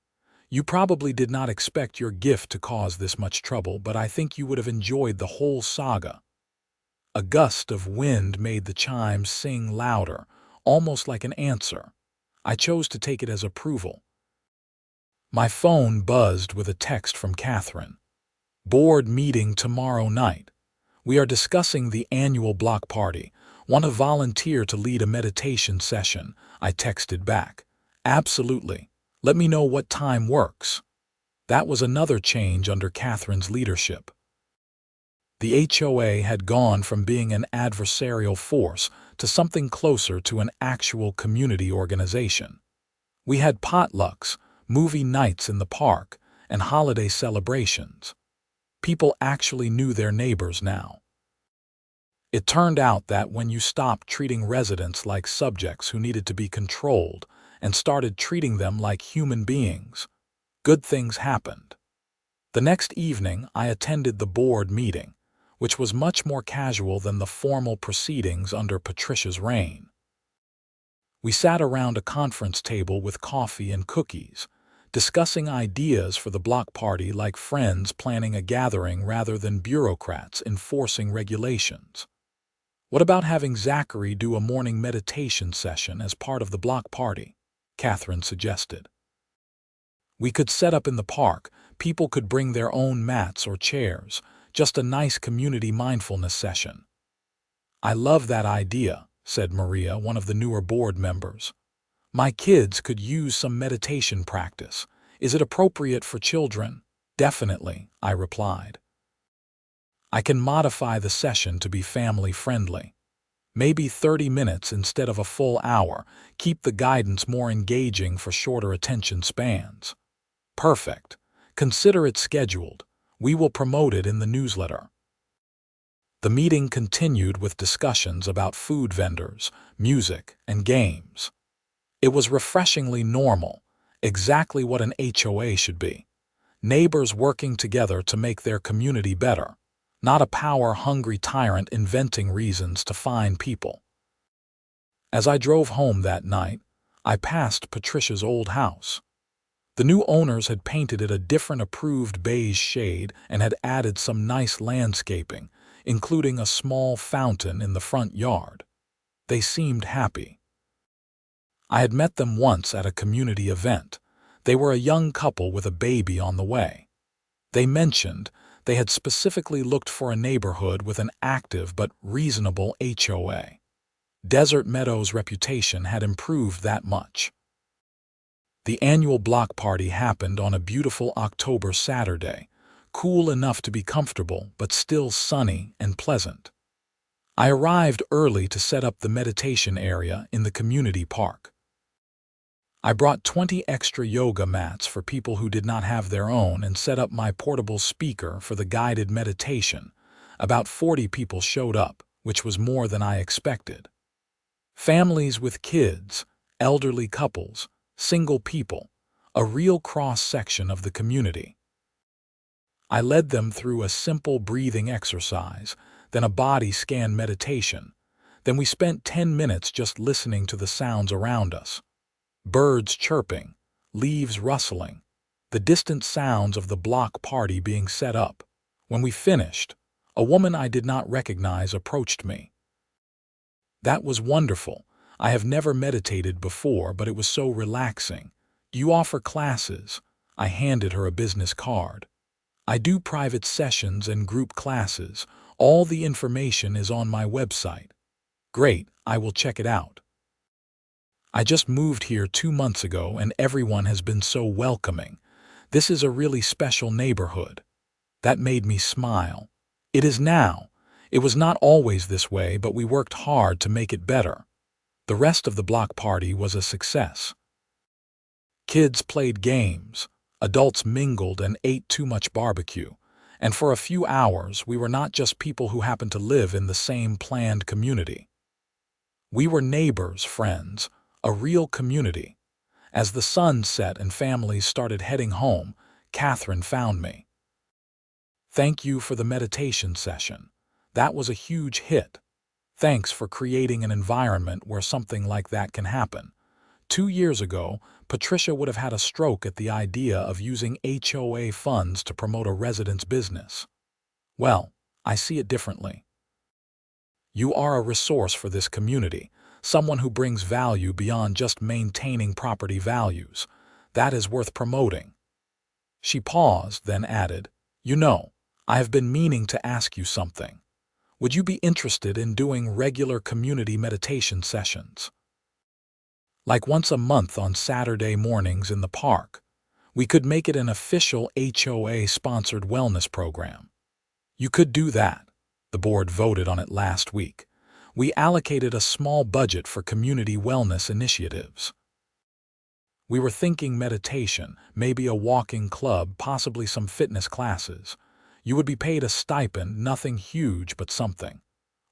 "You probably did not expect your gift to cause this much trouble, but I think you would have enjoyed the whole saga." A gust of wind made the chimes sing louder, almost like an answer. I chose to take it as approval. My phone buzzed with a text from Catherine. "Board meeting tomorrow night. We are discussing the annual block party. Want to volunteer to lead a meditation session?" I texted back. "Absolutely. Let me know what time works." That was another change under Catherine's leadership. The HOA had gone from being an adversarial force to something closer to an actual community organization. We had potlucks, movie nights in the park, and holiday celebrations. People actually knew their neighbors now. It turned out that when you stopped treating residents like subjects who needed to be controlled and started treating them like human beings, good things happened. The next evening, I attended the board meeting. which was much more casual than the formal proceedings under Patricia's reign. We sat around a conference table with coffee and cookies, discussing ideas for the block party like friends planning a gathering rather than bureaucrats enforcing regulations. What about having Zachary do a morning meditation session as part of the block party? Catherine suggested. We could set up in the park, people could bring their own mats or chairs, just a nice community mindfulness session. I love that idea, said Maria, one of the newer board members. My kids could use some meditation practice. Is it appropriate for children? Definitely, I replied. I can modify the session to be family-friendly. Maybe 30 minutes instead of a full hour. Keep the guidance more engaging for shorter attention spans. Perfect. Consider it scheduled. We will promote it in the newsletter. The meeting continued with discussions about food vendors, music, and games. It was refreshingly normal, exactly what an HOA should be. Neighbors working together to make their community better, not a power-hungry tyrant inventing reasons to fine people. As I drove home that night, I passed Patricia's old house. The new owners had painted it a different approved beige shade and had added some nice landscaping, including a small fountain in the front yard. They seemed happy. I had met them once at a community event. They were a young couple with a baby on the way. They mentioned they had specifically looked for a neighborhood with an active but reasonable HOA. Desert Meadows' reputation had improved that much. The annual block party happened on a beautiful October Saturday, cool enough to be comfortable but still sunny and pleasant. I arrived early to set up the meditation area in the community park. I brought 20 extra yoga mats for people who did not have their own and set up my portable speaker for the guided meditation. About 40 people showed up, which was more than I expected. Families with kids, elderly couples, single people, a real cross-section of the community. I led them through a simple breathing exercise, then a body scan meditation. Then we spent 10 minutes just listening to the sounds around us. Birds chirping, leaves rustling, the distant sounds of the block party being set up. When we finished, a woman I did not recognize approached me. That was wonderful. I have never meditated before, but it was so relaxing. Do you offer classes? I handed her a business card. I do private sessions and group classes. All the information is on my website. Great, I will check it out. I just moved here 2 months ago and everyone has been so welcoming. This is a really special neighborhood. That made me smile. It is now. It was not always this way, but we worked hard to make it better. The rest of the block party was a success. Kids played games, adults mingled and ate too much barbecue, and for a few hours we were not just people who happened to live in the same planned community. We were neighbors, friends, a real community. As the sun set and families started heading home, Catherine found me. Thank you for the meditation session. That was a huge hit. Thanks for creating an environment where something like that can happen. 2 years ago, Patricia would have had a stroke at the idea of using HOA funds to promote a resident's business. Well, I see it differently. You are a resource for this community, someone who brings value beyond just maintaining property values. That is worth promoting. She paused, then added, You know, I have been meaning to ask you something. Would you be interested in doing regular community meditation sessions? Like once a month on Saturday mornings in the park. We could make it an official HOA-sponsored wellness program. You could do that. The board voted on it last week. We allocated a small budget for community wellness initiatives. We were thinking meditation, maybe a walking club, possibly some fitness classes. You would be paid a stipend, nothing huge, but something.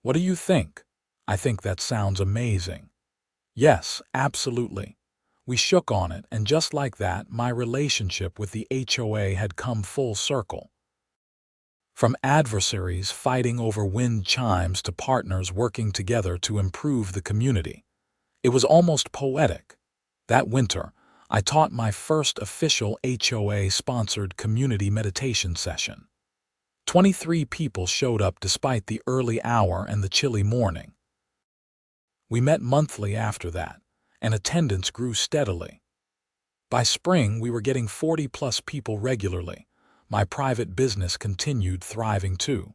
What do you think? I think that sounds amazing. Yes, absolutely. We shook on it, and just like that, my relationship with the HOA had come full circle. From adversaries fighting over wind chimes to partners working together to improve the community. It was almost poetic. That winter, I taught my first official HOA-sponsored community meditation session. 23 people showed up despite the early hour and the chilly morning. We met monthly after that, and attendance grew steadily. By spring, we were getting 40-plus people regularly. My private business continued thriving too.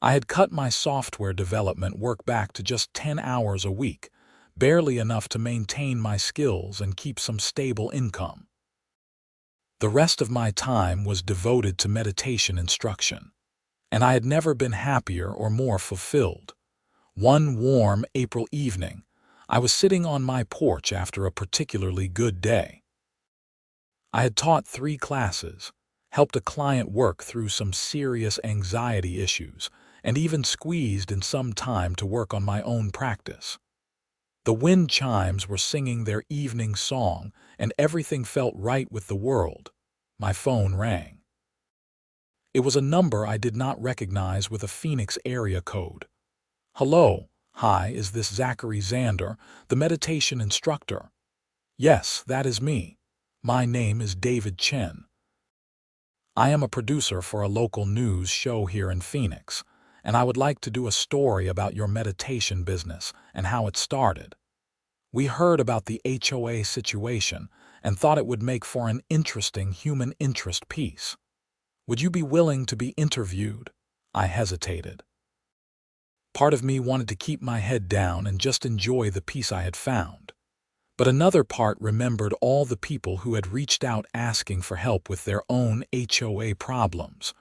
I had cut my software development work back to just 10 hours a week, barely enough to maintain my skills and keep some stable income. The rest of my time was devoted to meditation instruction, and I had never been happier or more fulfilled. One warm April evening, I was sitting on my porch after a particularly good day. I had taught 3 classes, helped a client work through some serious anxiety issues, and even squeezed in some time to work on my own practice. The wind chimes were singing their evening song, and everything felt right with the world. My phone rang. It was a number I did not recognize with a Phoenix area code. "Hello, hi, is this Zachary Zander, the meditation instructor?" "Yes, that is me. My name is David Chen. I am a producer for a local news show here in Phoenix, and I would like to do a story about your meditation business and how it started. We heard about the HOA situation and thought it would make for an interesting human interest piece. Would you be willing to be interviewed?" I hesitated. Part of me wanted to keep my head down and just enjoy the piece I had found. But another part remembered all the people who had reached out asking for help with their own HOA problems,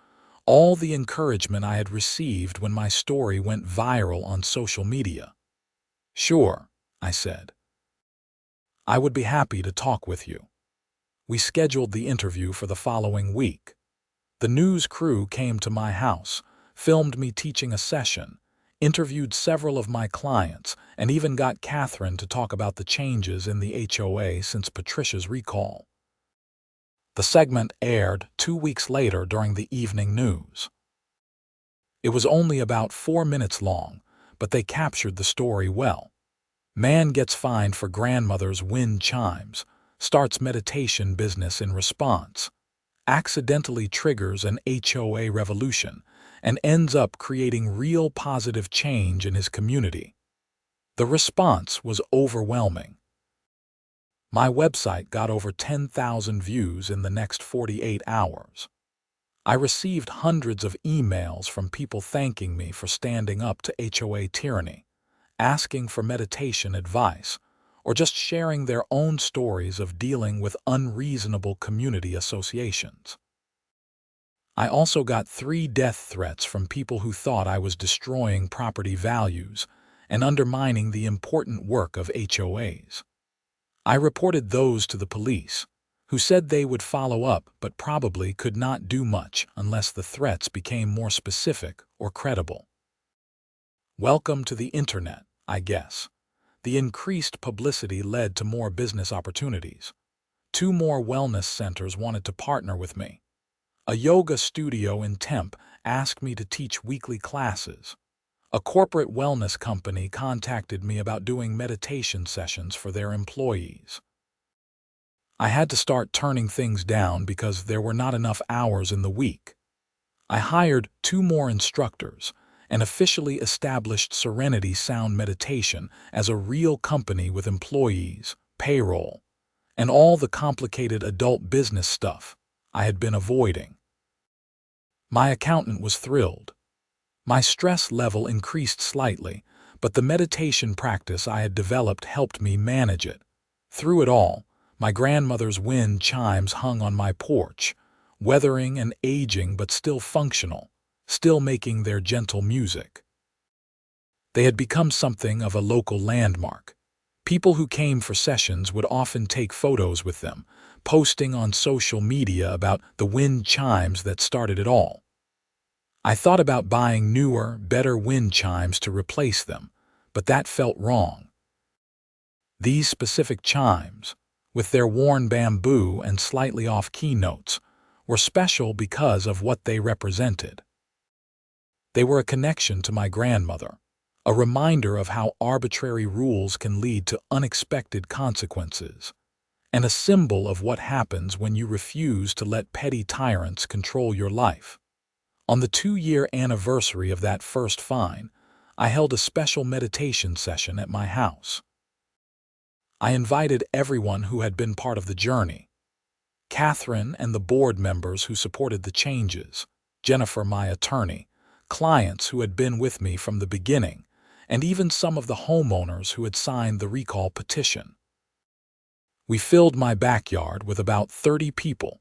all the encouragement I had received when my story went viral on social media. "Sure," I said. "I would be happy to talk with you." We scheduled the interview for the following week. The news crew came to my house, filmed me teaching a session, interviewed several of my clients, and even got Catherine to talk about the changes in the HOA since Patricia's recall. The segment aired 2 weeks later during the evening news. It was only about 4 minutes long, but they captured the story well. Man gets fined for grandmother's wind chimes, starts meditation business in response, accidentally triggers an HOA revolution, and ends up creating real positive change in his community. The response was overwhelming. My website got over 10,000 views in the next 48 hours. I received hundreds of emails from people thanking me for standing up to HOA tyranny, asking for meditation advice, or just sharing their own stories of dealing with unreasonable community associations. I also got 3 death threats from people who thought I was destroying property values and undermining the important work of HOAs. I reported those to the police, who said they would follow up but probably could not do much unless the threats became more specific or credible. Welcome to the internet, I guess. The increased publicity led to more business opportunities. 2 more wellness centers wanted to partner with me. A yoga studio in Tempe asked me to teach weekly classes. A corporate wellness company contacted me about doing meditation sessions for their employees. I had to start turning things down because there were not enough hours in the week. I hired 2 more instructors and officially established Serenity Sound Meditation as a real company with employees, payroll, and all the complicated adult business stuff I had been avoiding. My accountant was thrilled. My stress level increased slightly, but the meditation practice I had developed helped me manage it. Through it all, my grandmother's wind chimes hung on my porch, weathering and aging but still functional, still making their gentle music. They had become something of a local landmark. People who came for sessions would often take photos with them, posting on social media about the wind chimes that started it all. I thought about buying newer, better wind chimes to replace them, but that felt wrong. These specific chimes, with their worn bamboo and slightly off-key notes, were special because of what they represented. They were a connection to my grandmother, a reminder of how arbitrary rules can lead to unexpected consequences, and a symbol of what happens when you refuse to let petty tyrants control your life. On the 2-year anniversary of that first fine, I held a special meditation session at my house. I invited everyone who had been part of the journey: Catherine and the board members who supported the changes, Jennifer, my attorney, clients who had been with me from the beginning, and even some of the homeowners who had signed the recall petition. We filled my backyard with about 30 people,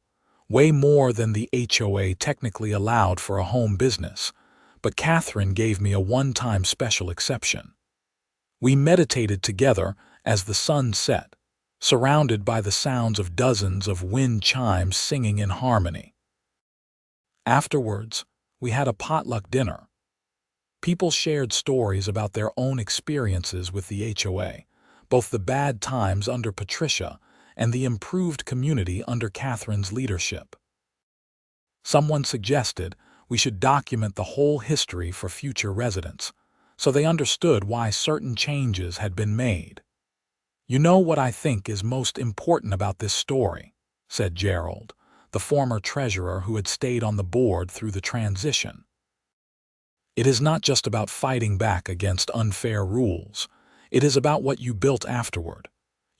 way more than the HOA technically allowed for a home business, but Catherine gave me a one-time special exception. We meditated together as the sun set, surrounded by the sounds of dozens of wind chimes singing in harmony. Afterwards, we had a potluck dinner. People shared stories about their own experiences with the HOA, both the bad times under Patricia and the improved community under Catherine's leadership. Someone suggested we should document the whole history for future residents, so they understood why certain changes had been made. "You know what I think is most important about this story," said Gerald, the former treasurer who had stayed on the board through the transition. "It is not just about fighting back against unfair rules. It is about what you built afterward.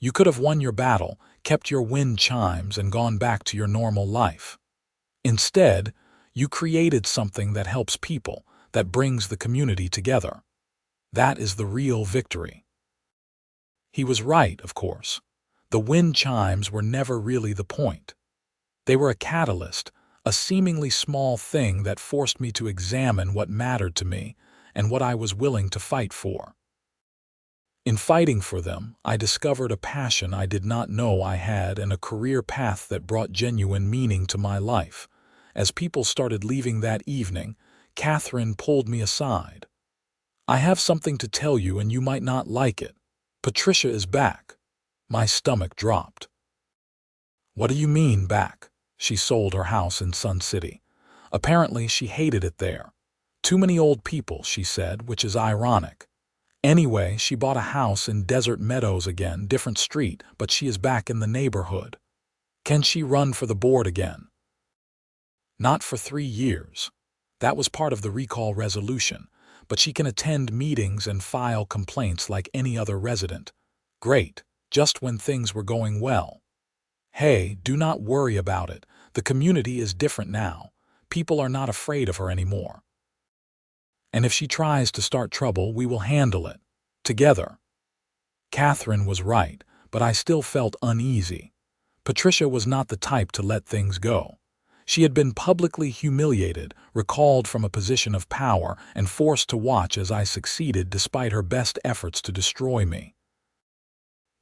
You could have won your battle, kept your wind chimes, and gone back to your normal life. Instead, you created something that helps people, that brings the community together. That is the real victory." He was right, of course. The wind chimes were never really the point. They were a catalyst, a seemingly small thing that forced me to examine what mattered to me and what I was willing to fight for. In fighting for them, I discovered a passion I did not know I had and a career path that brought genuine meaning to my life. As people started leaving that evening, Catherine pulled me aside. "I have something to tell you and you might not like it. Patricia is back." My stomach dropped. "What do you mean, back?" "She sold her house in Sun City. Apparently she hated it there. Too many old people," she said, which is ironic. "Anyway, she bought a house in Desert Meadows again, different street, but she is back in the neighborhood. Can she run for the board again?" "Not for 3 years. That was part of the recall resolution, but she can attend meetings and file complaints like any other resident." "Great, just when things were going well." "Hey, do not worry about it. The community is different now. People are not afraid of her anymore. And if she tries to start trouble, we will handle it. Together." Catherine was right, but I still felt uneasy. Patricia was not the type to let things go. She had been publicly humiliated, recalled from a position of power, and forced to watch as I succeeded despite her best efforts to destroy me.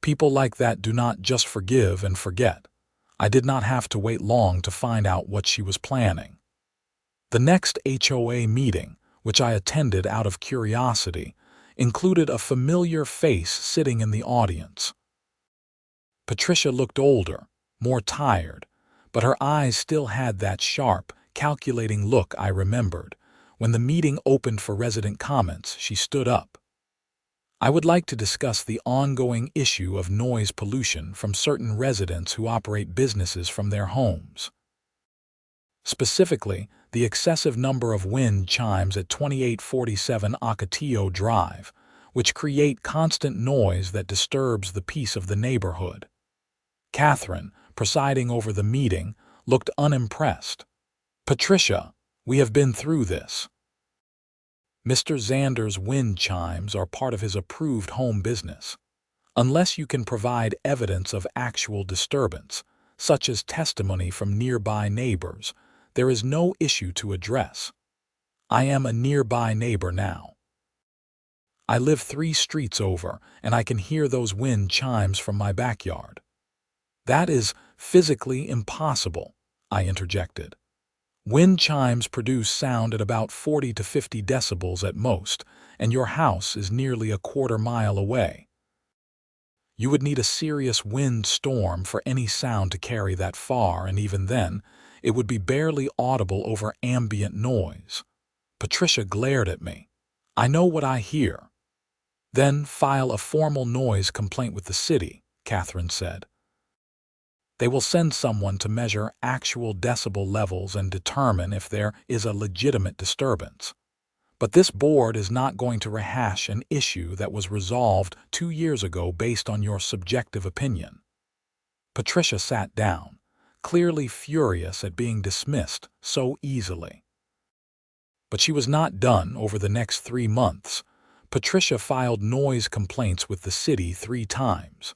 People like that do not just forgive and forget. I did not have to wait long to find out what she was planning. The next HOA meeting, which I attended out of curiosity, included a familiar face sitting in the audience. Patricia looked older, more tired, but her eyes still had that sharp, calculating look I remembered. When the meeting opened for resident comments, she stood up. "I would like to discuss the ongoing issue of noise pollution from certain residents who operate businesses from their homes. Specifically, the excessive number of wind chimes at 2847 Ocotillo Drive, which create constant noise that disturbs the peace of the neighborhood." Catherine, presiding over the meeting, looked unimpressed. "Patricia, we have been through this. Mr. Zander's wind chimes are part of his approved home business. Unless you can provide evidence of actual disturbance, such as testimony from nearby neighbors, there is no issue to address. I am a nearby neighbor now. I live 3 streets over, and I can hear those wind chimes from my backyard." "That is physically impossible," I interjected. "Wind chimes produce sound at about 40 to 50 decibels at most, and your house is nearly a quarter mile away. You would need a serious wind storm for any sound to carry that far, and even then, it would be barely audible over ambient noise." Patricia glared at me. I know what I hear. Then file a formal noise complaint with the city, Catherine said. They will send someone to measure actual decibel levels and determine if there is a legitimate disturbance. But this board is not going to rehash an issue that was resolved 2 years ago based on your subjective opinion. Patricia sat down, clearly furious at being dismissed so easily. But she was not done. Over the next 3 months. Patricia filed noise complaints with the city 3 times.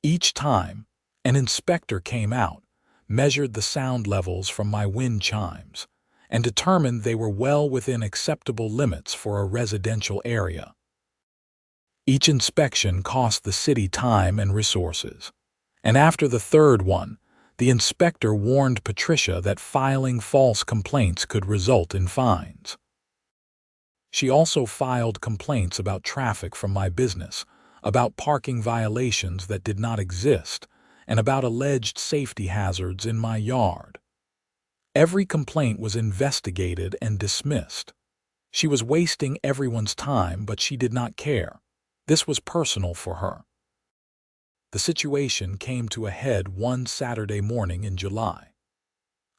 Each time, an inspector came out, measured the sound levels from my wind chimes, and determined they were well within acceptable limits for a residential area. Each inspection cost the city time and resources, and after the third one, the inspector warned Patricia that filing false complaints could result in fines. She also filed complaints about traffic from my business, about parking violations that did not exist, and about alleged safety hazards in my yard. Every complaint was investigated and dismissed. She was wasting everyone's time, but she did not care. This was personal for her. The situation came to a head one Saturday morning in July.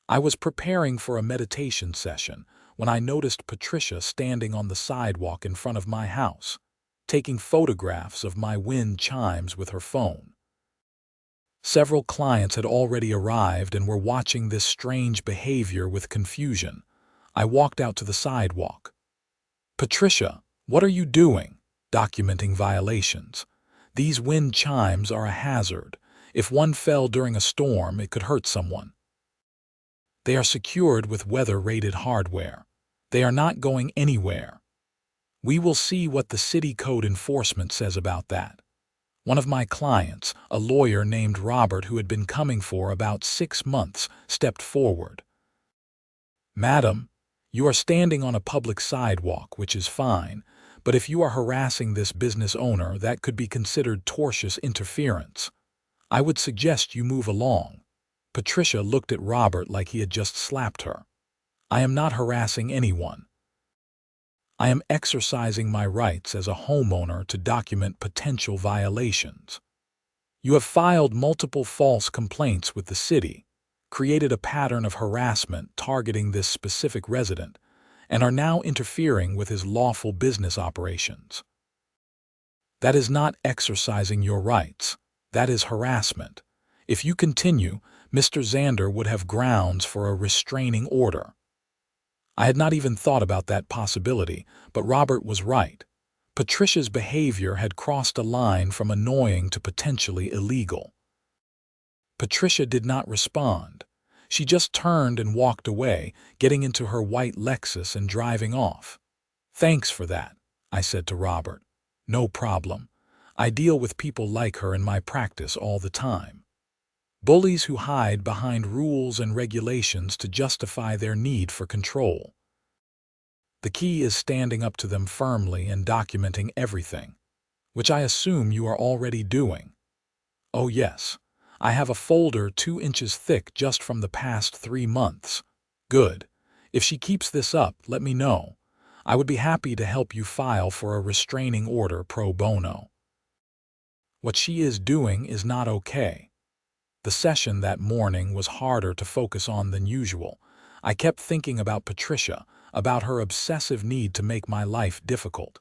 I was preparing for a meditation session when I noticed Patricia standing on the sidewalk in front of my house, taking photographs of my wind chimes with her phone. Several clients had already arrived and were watching this strange behavior with confusion. I walked out to the sidewalk. "Patricia, what are you doing?" "Documenting violations. These wind chimes are a hazard. If one fell during a storm, it could hurt someone. They are secured with weather-rated hardware. They are not going anywhere. We will see what the city code enforcement says about that." One of my clients, a lawyer named Robert who had been coming for about 6 months, stepped forward. "Madam, you are standing on a public sidewalk, which is fine, but if you are harassing this business owner, that could be considered tortious interference. I would suggest you move along." Patricia looked at Robert like he had just slapped her. "I am not harassing anyone. I am exercising my rights as a homeowner to document potential violations. You have filed multiple false complaints with the city, created a pattern of harassment targeting this specific resident, and are now interfering with his lawful business operations. That is not exercising your rights. That is harassment. If you continue, Mr. Zander would have grounds for a restraining order." I had not even thought about that possibility, but Robert was right. Patricia's behavior had crossed a line from annoying to potentially illegal. Patricia did not respond. She just turned and walked away, getting into her white Lexus and driving off. "Thanks for that," I said to Robert. "No problem. I deal with people like her in my practice all the time. Bullies who hide behind rules and regulations to justify their need for control. The key is standing up to them firmly and documenting everything, which I assume you are already doing." "Oh yes, I have a folder 2 inches thick just from the past 3 months." "Good. If she keeps this up, let me know. I would be happy to help you file for a restraining order pro bono. What she is doing is not okay." The session that morning was harder to focus on than usual. I kept thinking about Patricia, about her obsessive need to make my life difficult.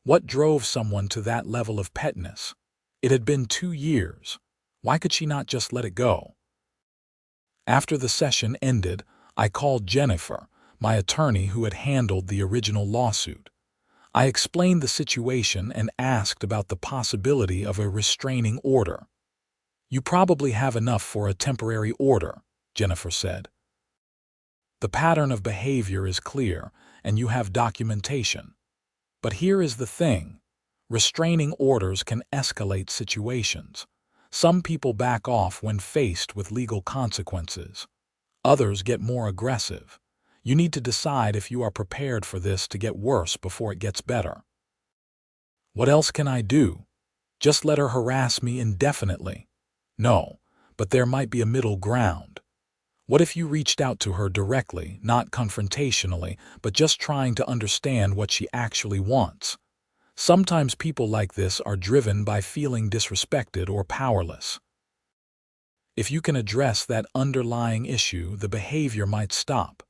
What drove someone to that level of petness? It had been 2 years. Why could she not just let it go? After the session ended, I called Jennifer, my attorney who had handled the original lawsuit. I explained the situation and asked about the possibility of a restraining order. "You probably have enough for a temporary order," Jennifer said. "The pattern of behavior is clear, and you have documentation. But here is the thing. Restraining orders can escalate situations. Some people back off when faced with legal consequences. Others get more aggressive. You need to decide if you are prepared for this to get worse before it gets better." "What else can I do? Just let her harass me indefinitely?" "No, but there might be a middle ground. What if you reached out to her directly, not confrontationally, but just trying to understand what she actually wants? Sometimes people like this are driven by feeling disrespected or powerless. If you can address that underlying issue, the behavior might stop.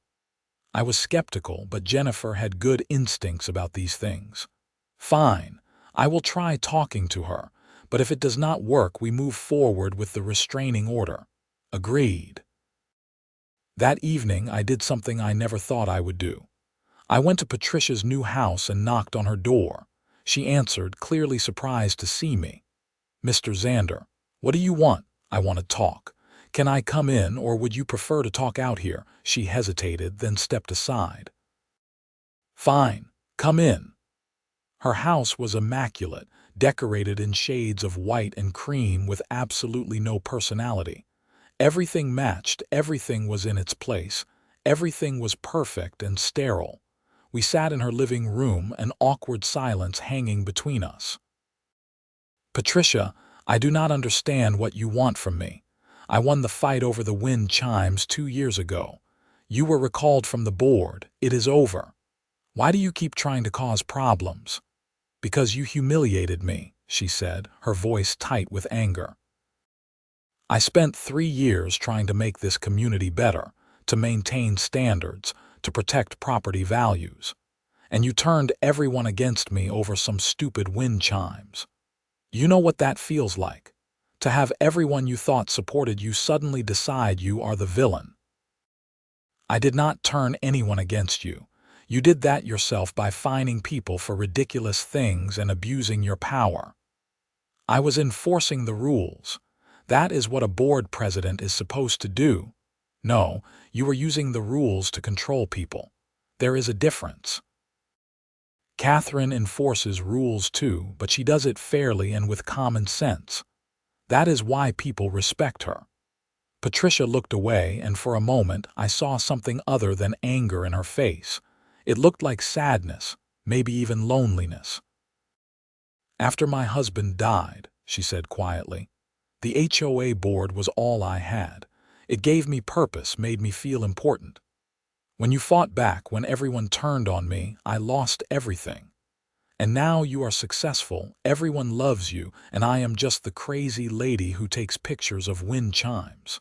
I was skeptical, but Jennifer had good instincts about these things. Fine, I will try talking to her, but if it does not work, we move forward with the restraining order. Agreed. That evening, I did something I never thought I would do. I went to Patricia's new house and knocked on her door. She answered, clearly surprised to see me. "Mr. Zander, what do you want?" "I want to talk. Can I come in, or would you prefer to talk out here?" She hesitated, then stepped aside. "Fine, come in." Her house was immaculate, decorated in shades of white and cream with absolutely no personality. Everything matched, everything was in its place, everything was perfect and sterile. We sat in her living room, an awkward silence hanging between us. "Patricia, I do not understand what you want from me. I won the fight over the wind chimes 2 years ago. You were recalled from the board. It is over. Why do you keep trying to cause problems?" "Because you humiliated me," she said, her voice tight with anger. "I spent 3 years trying to make this community better, to maintain standards, to protect property values. And you turned everyone against me over some stupid wind chimes. You know what that feels like? To have everyone you thought supported you suddenly decide you are the villain." "I did not turn anyone against you. You did that yourself by fining people for ridiculous things and abusing your power." "I was enforcing the rules. That is what a board president is supposed to do." "No, you were using the rules to control people. There is a difference." "Catherine enforces rules too, but she does it fairly and with common sense. That is why people respect her." Patricia looked away, and for a moment I saw something other than anger in her face. It looked like sadness, maybe even loneliness. "After my husband died," she said quietly, "the HOA board was all I had. It gave me purpose, made me feel important. When you fought back, when everyone turned on me, I lost everything. And now you are successful, everyone loves you, and I am just the crazy lady who takes pictures of wind chimes.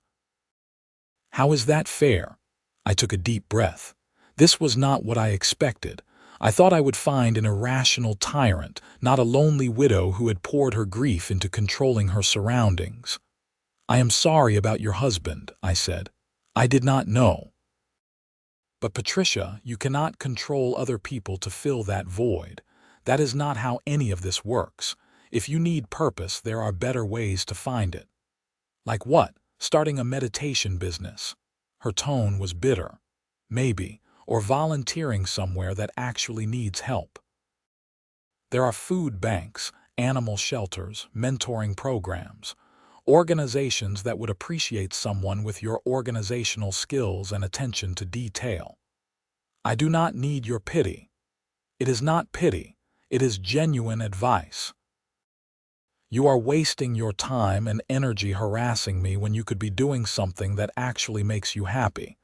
How is that fair?" I took a deep breath. This was not what I expected. I thought I would find an irrational tyrant, not a lonely widow who had poured her grief into controlling her surroundings. "I am sorry about your husband," I said. "I did not know." "But Patricia, you cannot control other people to fill that void. That is not how any of this works. If you need purpose, there are better ways to find it." "Like what? Starting a meditation business?" Her tone was bitter. "Maybe. Or volunteering somewhere that actually needs help. There are food banks, animal shelters, mentoring programs, organizations that would appreciate someone with your organizational skills and attention to detail. I do not need your pity." "It is not pity. It is genuine advice. You are wasting your time and energy harassing me when you could be doing something that actually makes you happy.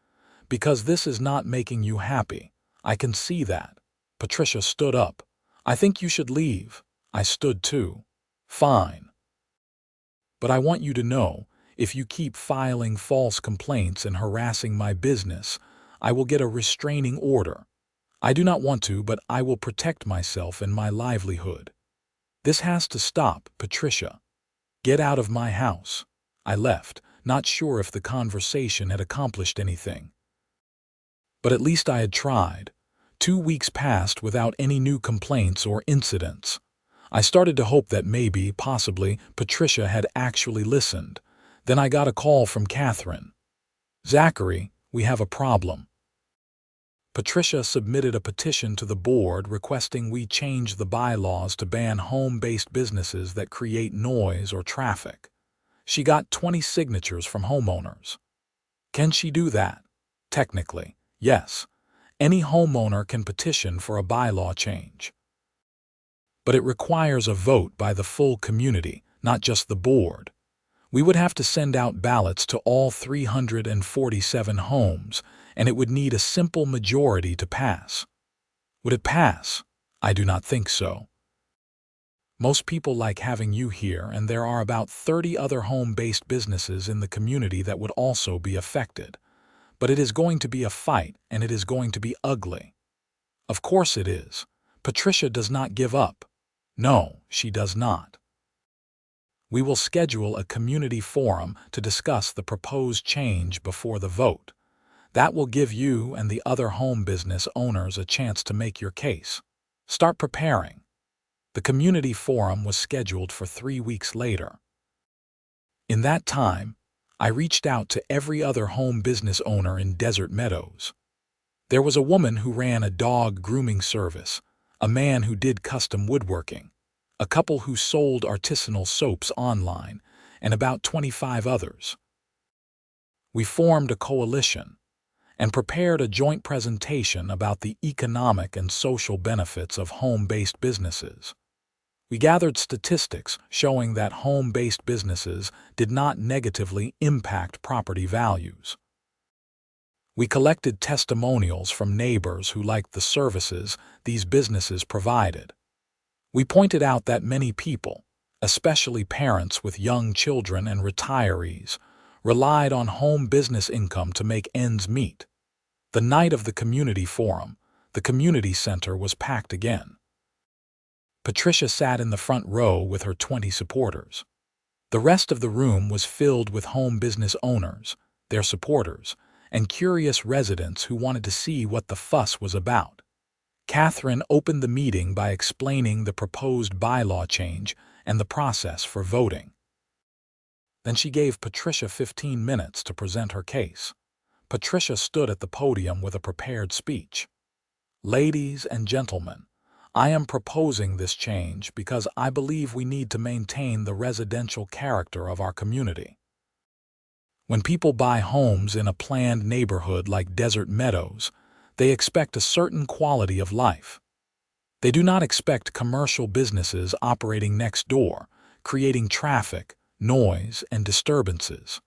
Because this is not making you happy. I can see that." Patricia stood up. "I think you should leave." I stood too. "Fine. But I want you to know, if you keep filing false complaints and harassing my business, I will get a restraining order. I do not want to, but I will protect myself and my livelihood. This has to stop, Patricia. Get out of my house." I left, not sure if the conversation had accomplished anything. But at least I had tried. 2 weeks passed without any new complaints or incidents. I started to hope that maybe, possibly, Patricia had actually listened. Then I got a call from Catherine. "Zachary, we have a problem." Patricia submitted a petition to the board requesting we change the bylaws to ban home-based businesses that create noise or traffic. She got 20 signatures from homeowners. Can she do that? Technically, yes. Any homeowner can petition for a bylaw change. But it requires a vote by the full community, not just the board. We would have to send out ballots to all 347 homes, and it would need a simple majority to pass. Would it pass? I do not think so. Most people like having you here, and there are about 30 other home-based businesses in the community that would also be affected. But it is going to be a fight, and it is going to be ugly. Of course it is. Patricia does not give up. No, she does not. We will schedule a community forum to discuss the proposed change before the vote. That will give you and the other home business owners a chance to make your case. Start preparing. The community forum was scheduled for 3 weeks later. In that time, I reached out to every other home business owner in Desert Meadows. There was a woman who ran a dog grooming service, a man who did custom woodworking, a couple who sold artisanal soaps online, and about 25 others. We formed a coalition and prepared a joint presentation about the economic and social benefits of home-based businesses. We gathered statistics showing that home-based businesses did not negatively impact property values. We collected testimonials from neighbors who liked the services these businesses provided. We pointed out that many people, especially parents with young children and retirees, relied on home business income to make ends meet. The night of the community forum, the community center was packed again. Patricia sat in the front row with her 20 supporters. The rest of the room was filled with home business owners, their supporters, and curious residents who wanted to see what the fuss was about. Catherine opened the meeting by explaining the proposed bylaw change and the process for voting. Then she gave Patricia 15 minutes to present her case. Patricia stood at the podium with a prepared speech. Ladies and gentlemen, I am proposing this change because I believe we need to maintain the residential character of our community. When people buy homes in a planned neighborhood like Desert Meadows, they expect a certain quality of life. They do not expect commercial businesses operating next door, creating traffic, noise, and disturbances.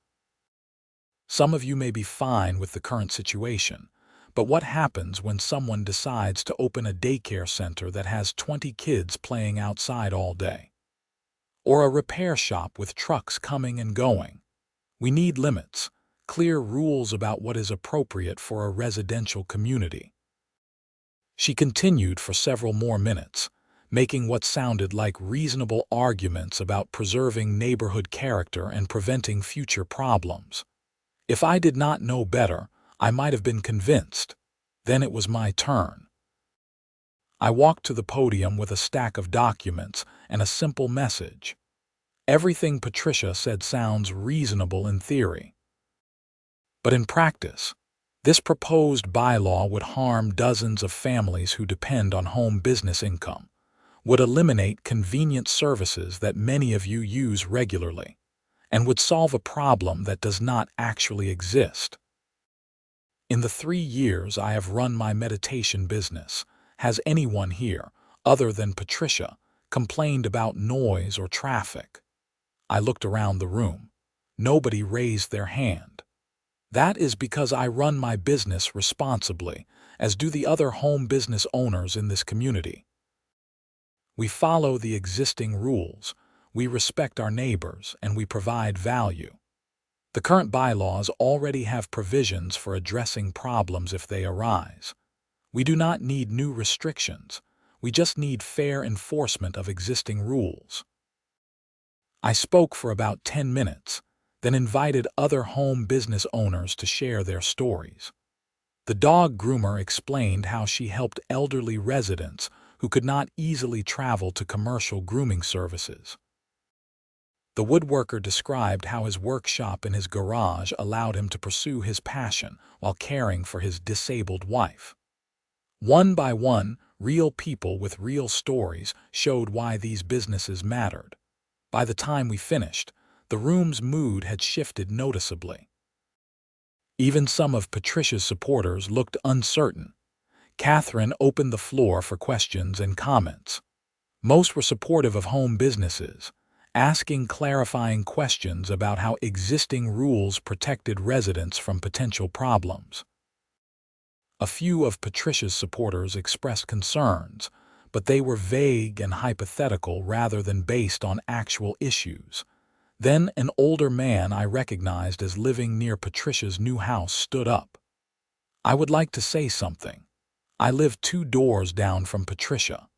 Some of you may be fine with the current situation, but what happens when someone decides to open a daycare center that has 20 kids playing outside all day? Or a repair shop with trucks coming and going? We need limits, clear rules about what is appropriate for a residential community. She continued for several more minutes, making what sounded like reasonable arguments about preserving neighborhood character and preventing future problems. If I did not know better, I might have been convinced. Then it was my turn. I walked to the podium with a stack of documents and a simple message. Everything Patricia said sounds reasonable in theory. But in practice, this proposed bylaw would harm dozens of families who depend on home business income, would eliminate convenient services that many of you use regularly, and would solve a problem that does not actually exist. In the 3 years I have run my meditation business, has anyone here, other than Patricia, complained about noise or traffic? I looked around the room. Nobody raised their hand. That is because I run my business responsibly, as do the other home business owners in this community. We follow the existing rules, we respect our neighbors, and we provide value. The current bylaws already have provisions for addressing problems if they arise. We do not need new restrictions. We just need fair enforcement of existing rules. I spoke for about 10 minutes, then invited other home business owners to share their stories. The dog groomer explained how she helped elderly residents who could not easily travel to commercial grooming services. The woodworker described how his workshop in his garage allowed him to pursue his passion while caring for his disabled wife. One by one, real people with real stories showed why these businesses mattered. By the time we finished, the room's mood had shifted noticeably. Even some of Patricia's supporters looked uncertain. Catherine opened the floor for questions and comments. Most were supportive of home businesses, asking clarifying questions about how existing rules protected residents from potential problems. A few of Patricia's supporters expressed concerns, but they were vague and hypothetical rather than based on actual issues. Then an older man I recognized as living near Patricia's new house stood up. "I would like to say something. I live 2 doors down from Patricia.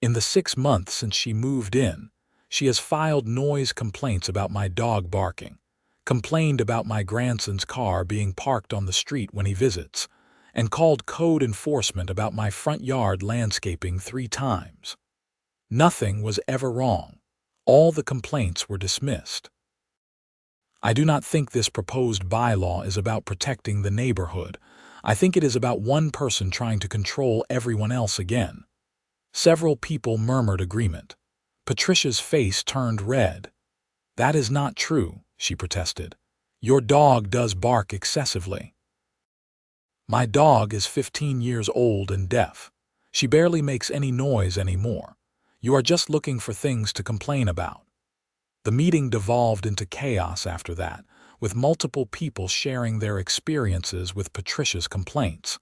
In the 6 months since she moved in, she has filed noise complaints about my dog barking, complained about my grandson's car being parked on the street when he visits, and called code enforcement about my front yard landscaping 3 times. Nothing was ever wrong. All the complaints were dismissed. I do not think this proposed bylaw is about protecting the neighborhood. I think it is about one person trying to control everyone else again." Several people murmured agreement. Patricia's face turned red. "That is not true," she protested. "Your dog does bark excessively." "My dog is 15 years old and deaf. She barely makes any noise anymore. You are just looking for things to complain about." The meeting devolved into chaos after that, with multiple people sharing their experiences with Patricia's complaints.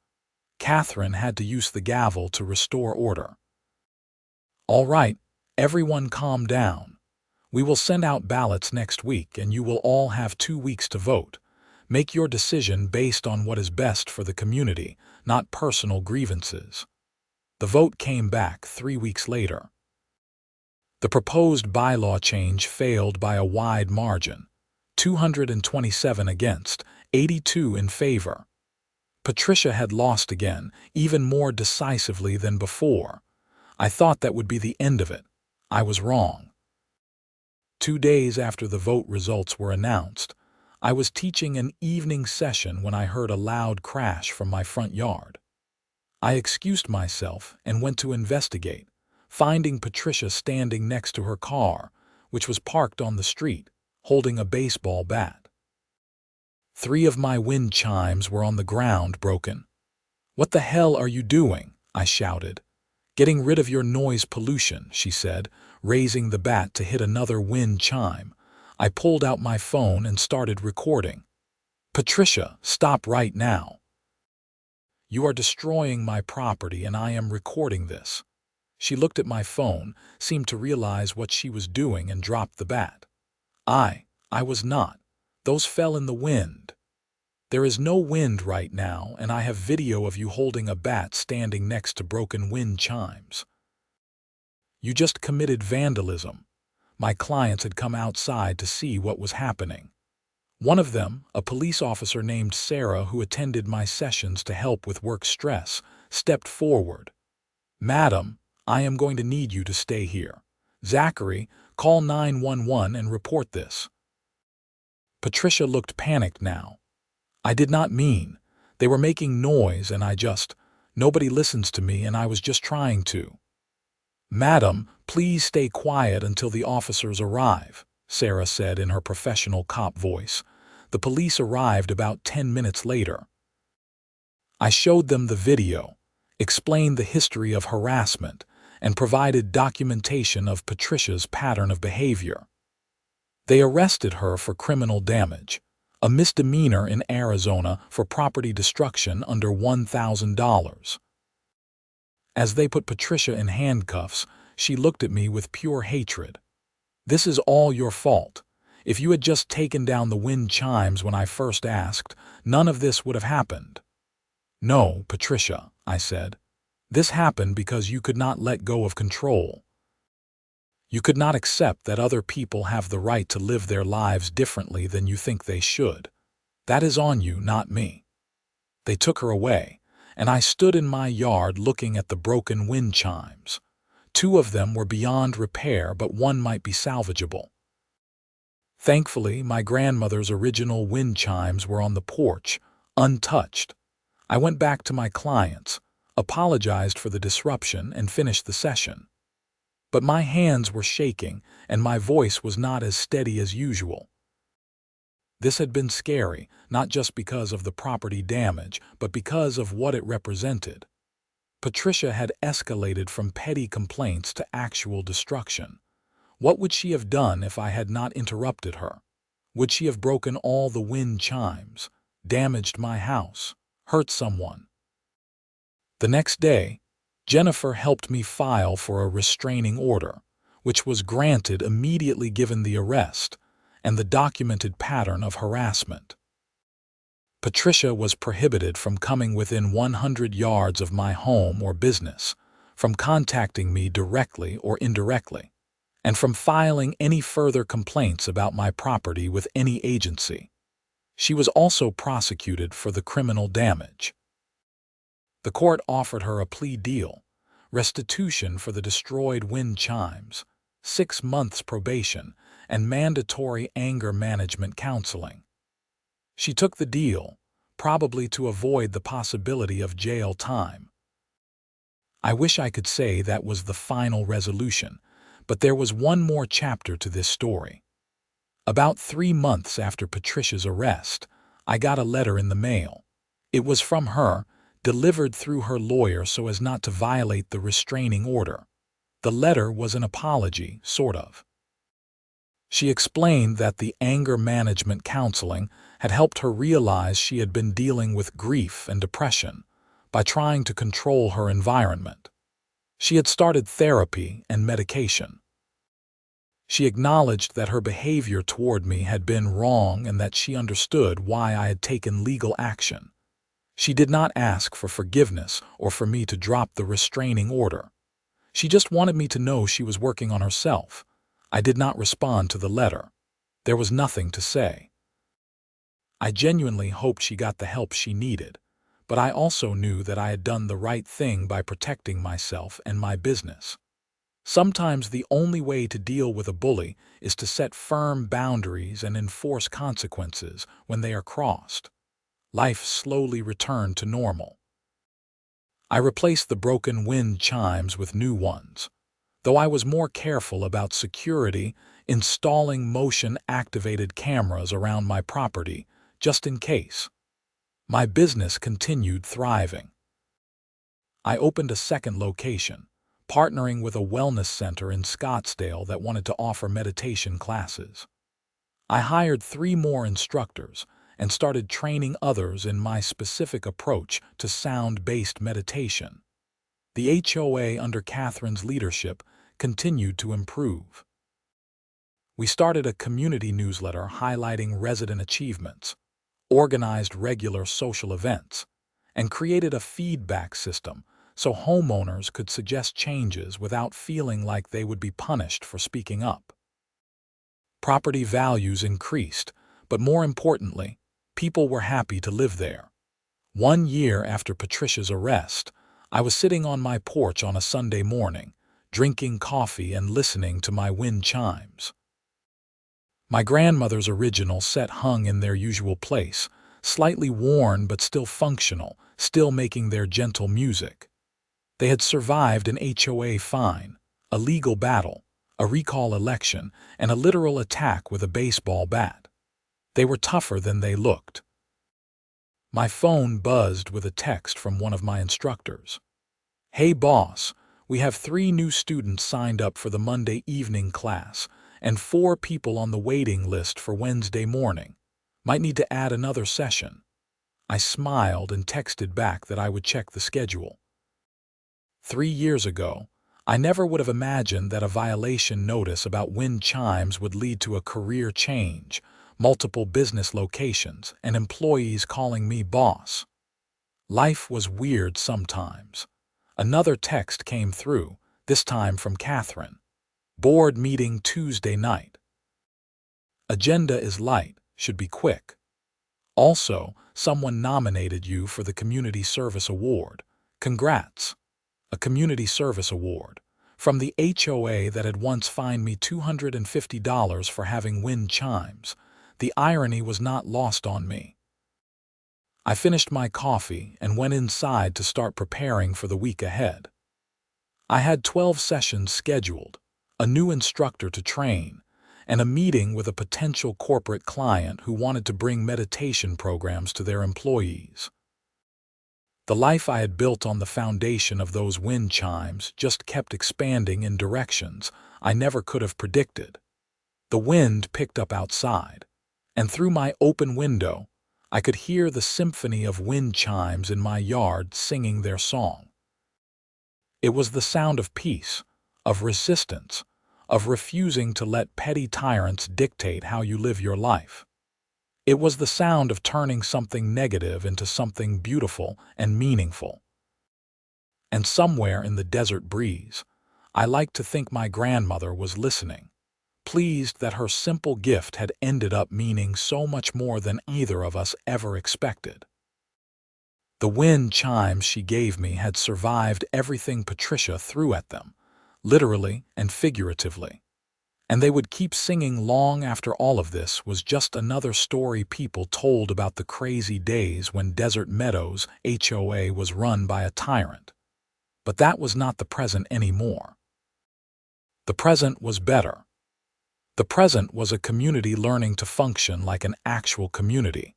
Catherine had to use the gavel to restore order. "All right, everyone calm down. We will send out ballots next week and you will all have 2 weeks to vote. Make your decision based on what is best for the community, not personal grievances." The vote came back 3 weeks later. The proposed bylaw change failed by a wide margin, 227 against, 82 in favor. Patricia had lost again, even more decisively than before. I thought that would be the end of it. I was wrong. 2 days after the vote results were announced, I was teaching an evening session when I heard a loud crash from my front yard. I excused myself and went to investigate, finding Patricia standing next to her car, which was parked on the street, holding a baseball bat. 3 of my wind chimes were on the ground, broken. "What the hell are you doing?" I shouted. "Getting rid of your noise pollution," she said, raising the bat to hit another wind chime. I pulled out my phone and started recording. "Patricia, stop right now. You are destroying my property and I am recording this." She looked at my phone, seemed to realize what she was doing and dropped the bat. I was not. Those fell in the wind. There is no wind right now, and I have video of you holding a bat standing next to broken wind chimes. You just committed vandalism. My clients had come outside to see what was happening. One of them, a police officer named Sarah who attended my sessions to help with work stress, stepped forward. "Madam, I am going to need you to stay here. Zachary, call 911 and report this." Patricia looked panicked now. "I did not mean. They were making noise and nobody listens to me and I was just trying to." "Madam, please stay quiet until the officers arrive," Sarah said in her professional cop voice. The police arrived about 10 minutes later. I showed them the video, explained the history of harassment, and provided documentation of Patricia's pattern of behavior. They arrested her for criminal damage, a misdemeanor in Arizona for property destruction under $1,000. As they put Patricia in handcuffs, she looked at me with pure hatred. "This is all your fault. If you had just taken down the wind chimes when I first asked, none of this would have happened." "No, Patricia," I said. "This happened because you could not let go of control. You could not accept that other people have the right to live their lives differently than you think they should. That is on you, not me." They took her away, and I stood in my yard looking at the broken wind chimes. 2 of them were beyond repair, but one might be salvageable. Thankfully, my grandmother's original wind chimes were on the porch, untouched. I went back to my clients, apologized for the disruption, and finished the session. But my hands were shaking, and my voice was not as steady as usual. This had been scary, not just because of the property damage, but because of what it represented. Patricia had escalated from petty complaints to actual destruction. What would she have done if I had not interrupted her? Would she have broken all the wind chimes, damaged my house, hurt someone? The next day, Jennifer helped me file for a restraining order, which was granted immediately given the arrest and the documented pattern of harassment. Patricia was prohibited from coming within 100 yards of my home or business, from contacting me directly or indirectly, and from filing any further complaints about my property with any agency. She was also prosecuted for the criminal damage. The court offered her a plea deal, restitution for the destroyed wind chimes, 6 months probation, and mandatory anger management counseling. She took the deal, probably to avoid the possibility of jail time. I wish I could say that was the final resolution, but there was one more chapter to this story. About 3 months after Patricia's arrest, I got a letter in the mail. It was from her, delivered through her lawyer so as not to violate the restraining order. The letter was an apology, sort of. She explained that the anger management counseling had helped her realize she had been dealing with grief and depression by trying to control her environment. She had started therapy and medication. She acknowledged that her behavior toward me had been wrong and that she understood why I had taken legal action. She did not ask for forgiveness or for me to drop the restraining order. She just wanted me to know she was working on herself. I did not respond to the letter. There was nothing to say. I genuinely hoped she got the help she needed, but I also knew that I had done the right thing by protecting myself and my business. Sometimes the only way to deal with a bully is to set firm boundaries and enforce consequences when they are crossed. Life slowly returned to normal. I replaced the broken wind chimes with new ones, though I was more careful about security, installing motion-activated cameras around my property, just in case. My business continued thriving. I opened a second location, partnering with a wellness center in Scottsdale that wanted to offer meditation classes. I hired 3 more instructors and started training others in my specific approach to sound-based meditation. The HOA under Catherine's leadership continued to improve. We started a community newsletter highlighting resident achievements, organized regular social events, and created a feedback system so homeowners could suggest changes without feeling like they would be punished for speaking up. Property values increased, but more importantly, people were happy to live there. 1 year after Patricia's arrest, I was sitting on my porch on a Sunday morning, drinking coffee and listening to my wind chimes. My grandmother's original set hung in their usual place, slightly worn but still functional, still making their gentle music. They had survived an HOA fine, a legal battle, a recall election, and a literal attack with a baseball bat. They were tougher than they looked. My phone buzzed with a text from one of my instructors. "Hey boss, we have 3 new students signed up for the Monday evening class and 4 people on the waiting list for Wednesday morning. Might need to add another session." I smiled and texted back that I would check the schedule. 3 years ago, I never would have imagined that a violation notice about wind chimes would lead to a career change, multiple business locations, and employees calling me boss. Life was weird sometimes. Another text came through, this time from Catherine. "Board meeting Tuesday night. Agenda is light, should be quick. Also, someone nominated you for the Community Service Award. Congrats." A Community Service Award from the HOA that had once fined me $250 for having wind chimes. The irony was not lost on me. I finished my coffee and went inside to start preparing for the week ahead. I had 12 sessions scheduled, a new instructor to train, and a meeting with a potential corporate client who wanted to bring meditation programs to their employees. The life I had built on the foundation of those wind chimes just kept expanding in directions I never could have predicted. The wind picked up outside, and through my open window, I could hear the symphony of wind chimes in my yard singing their song. It was the sound of peace, of resistance, of refusing to let petty tyrants dictate how you live your life. It was the sound of turning something negative into something beautiful and meaningful. And somewhere in the desert breeze, I like to think my grandmother was listening, pleased that her simple gift had ended up meaning so much more than either of us ever expected. The wind chimes she gave me had survived everything Patricia threw at them, literally and figuratively. And they would keep singing long after all of this was just another story people told about the crazy days when Desert Meadows HOA was run by a tyrant. But that was not the present anymore. The present was better. The present was a community learning to function like an actual community,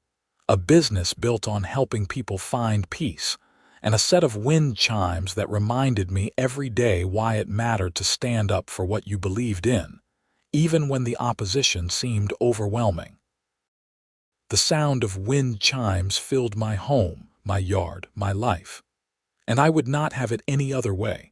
a business built on helping people find peace, and a set of wind chimes that reminded me every day why it mattered to stand up for what you believed in, even when the opposition seemed overwhelming. The sound of wind chimes filled my home, my yard, my life, and I would not have it any other way.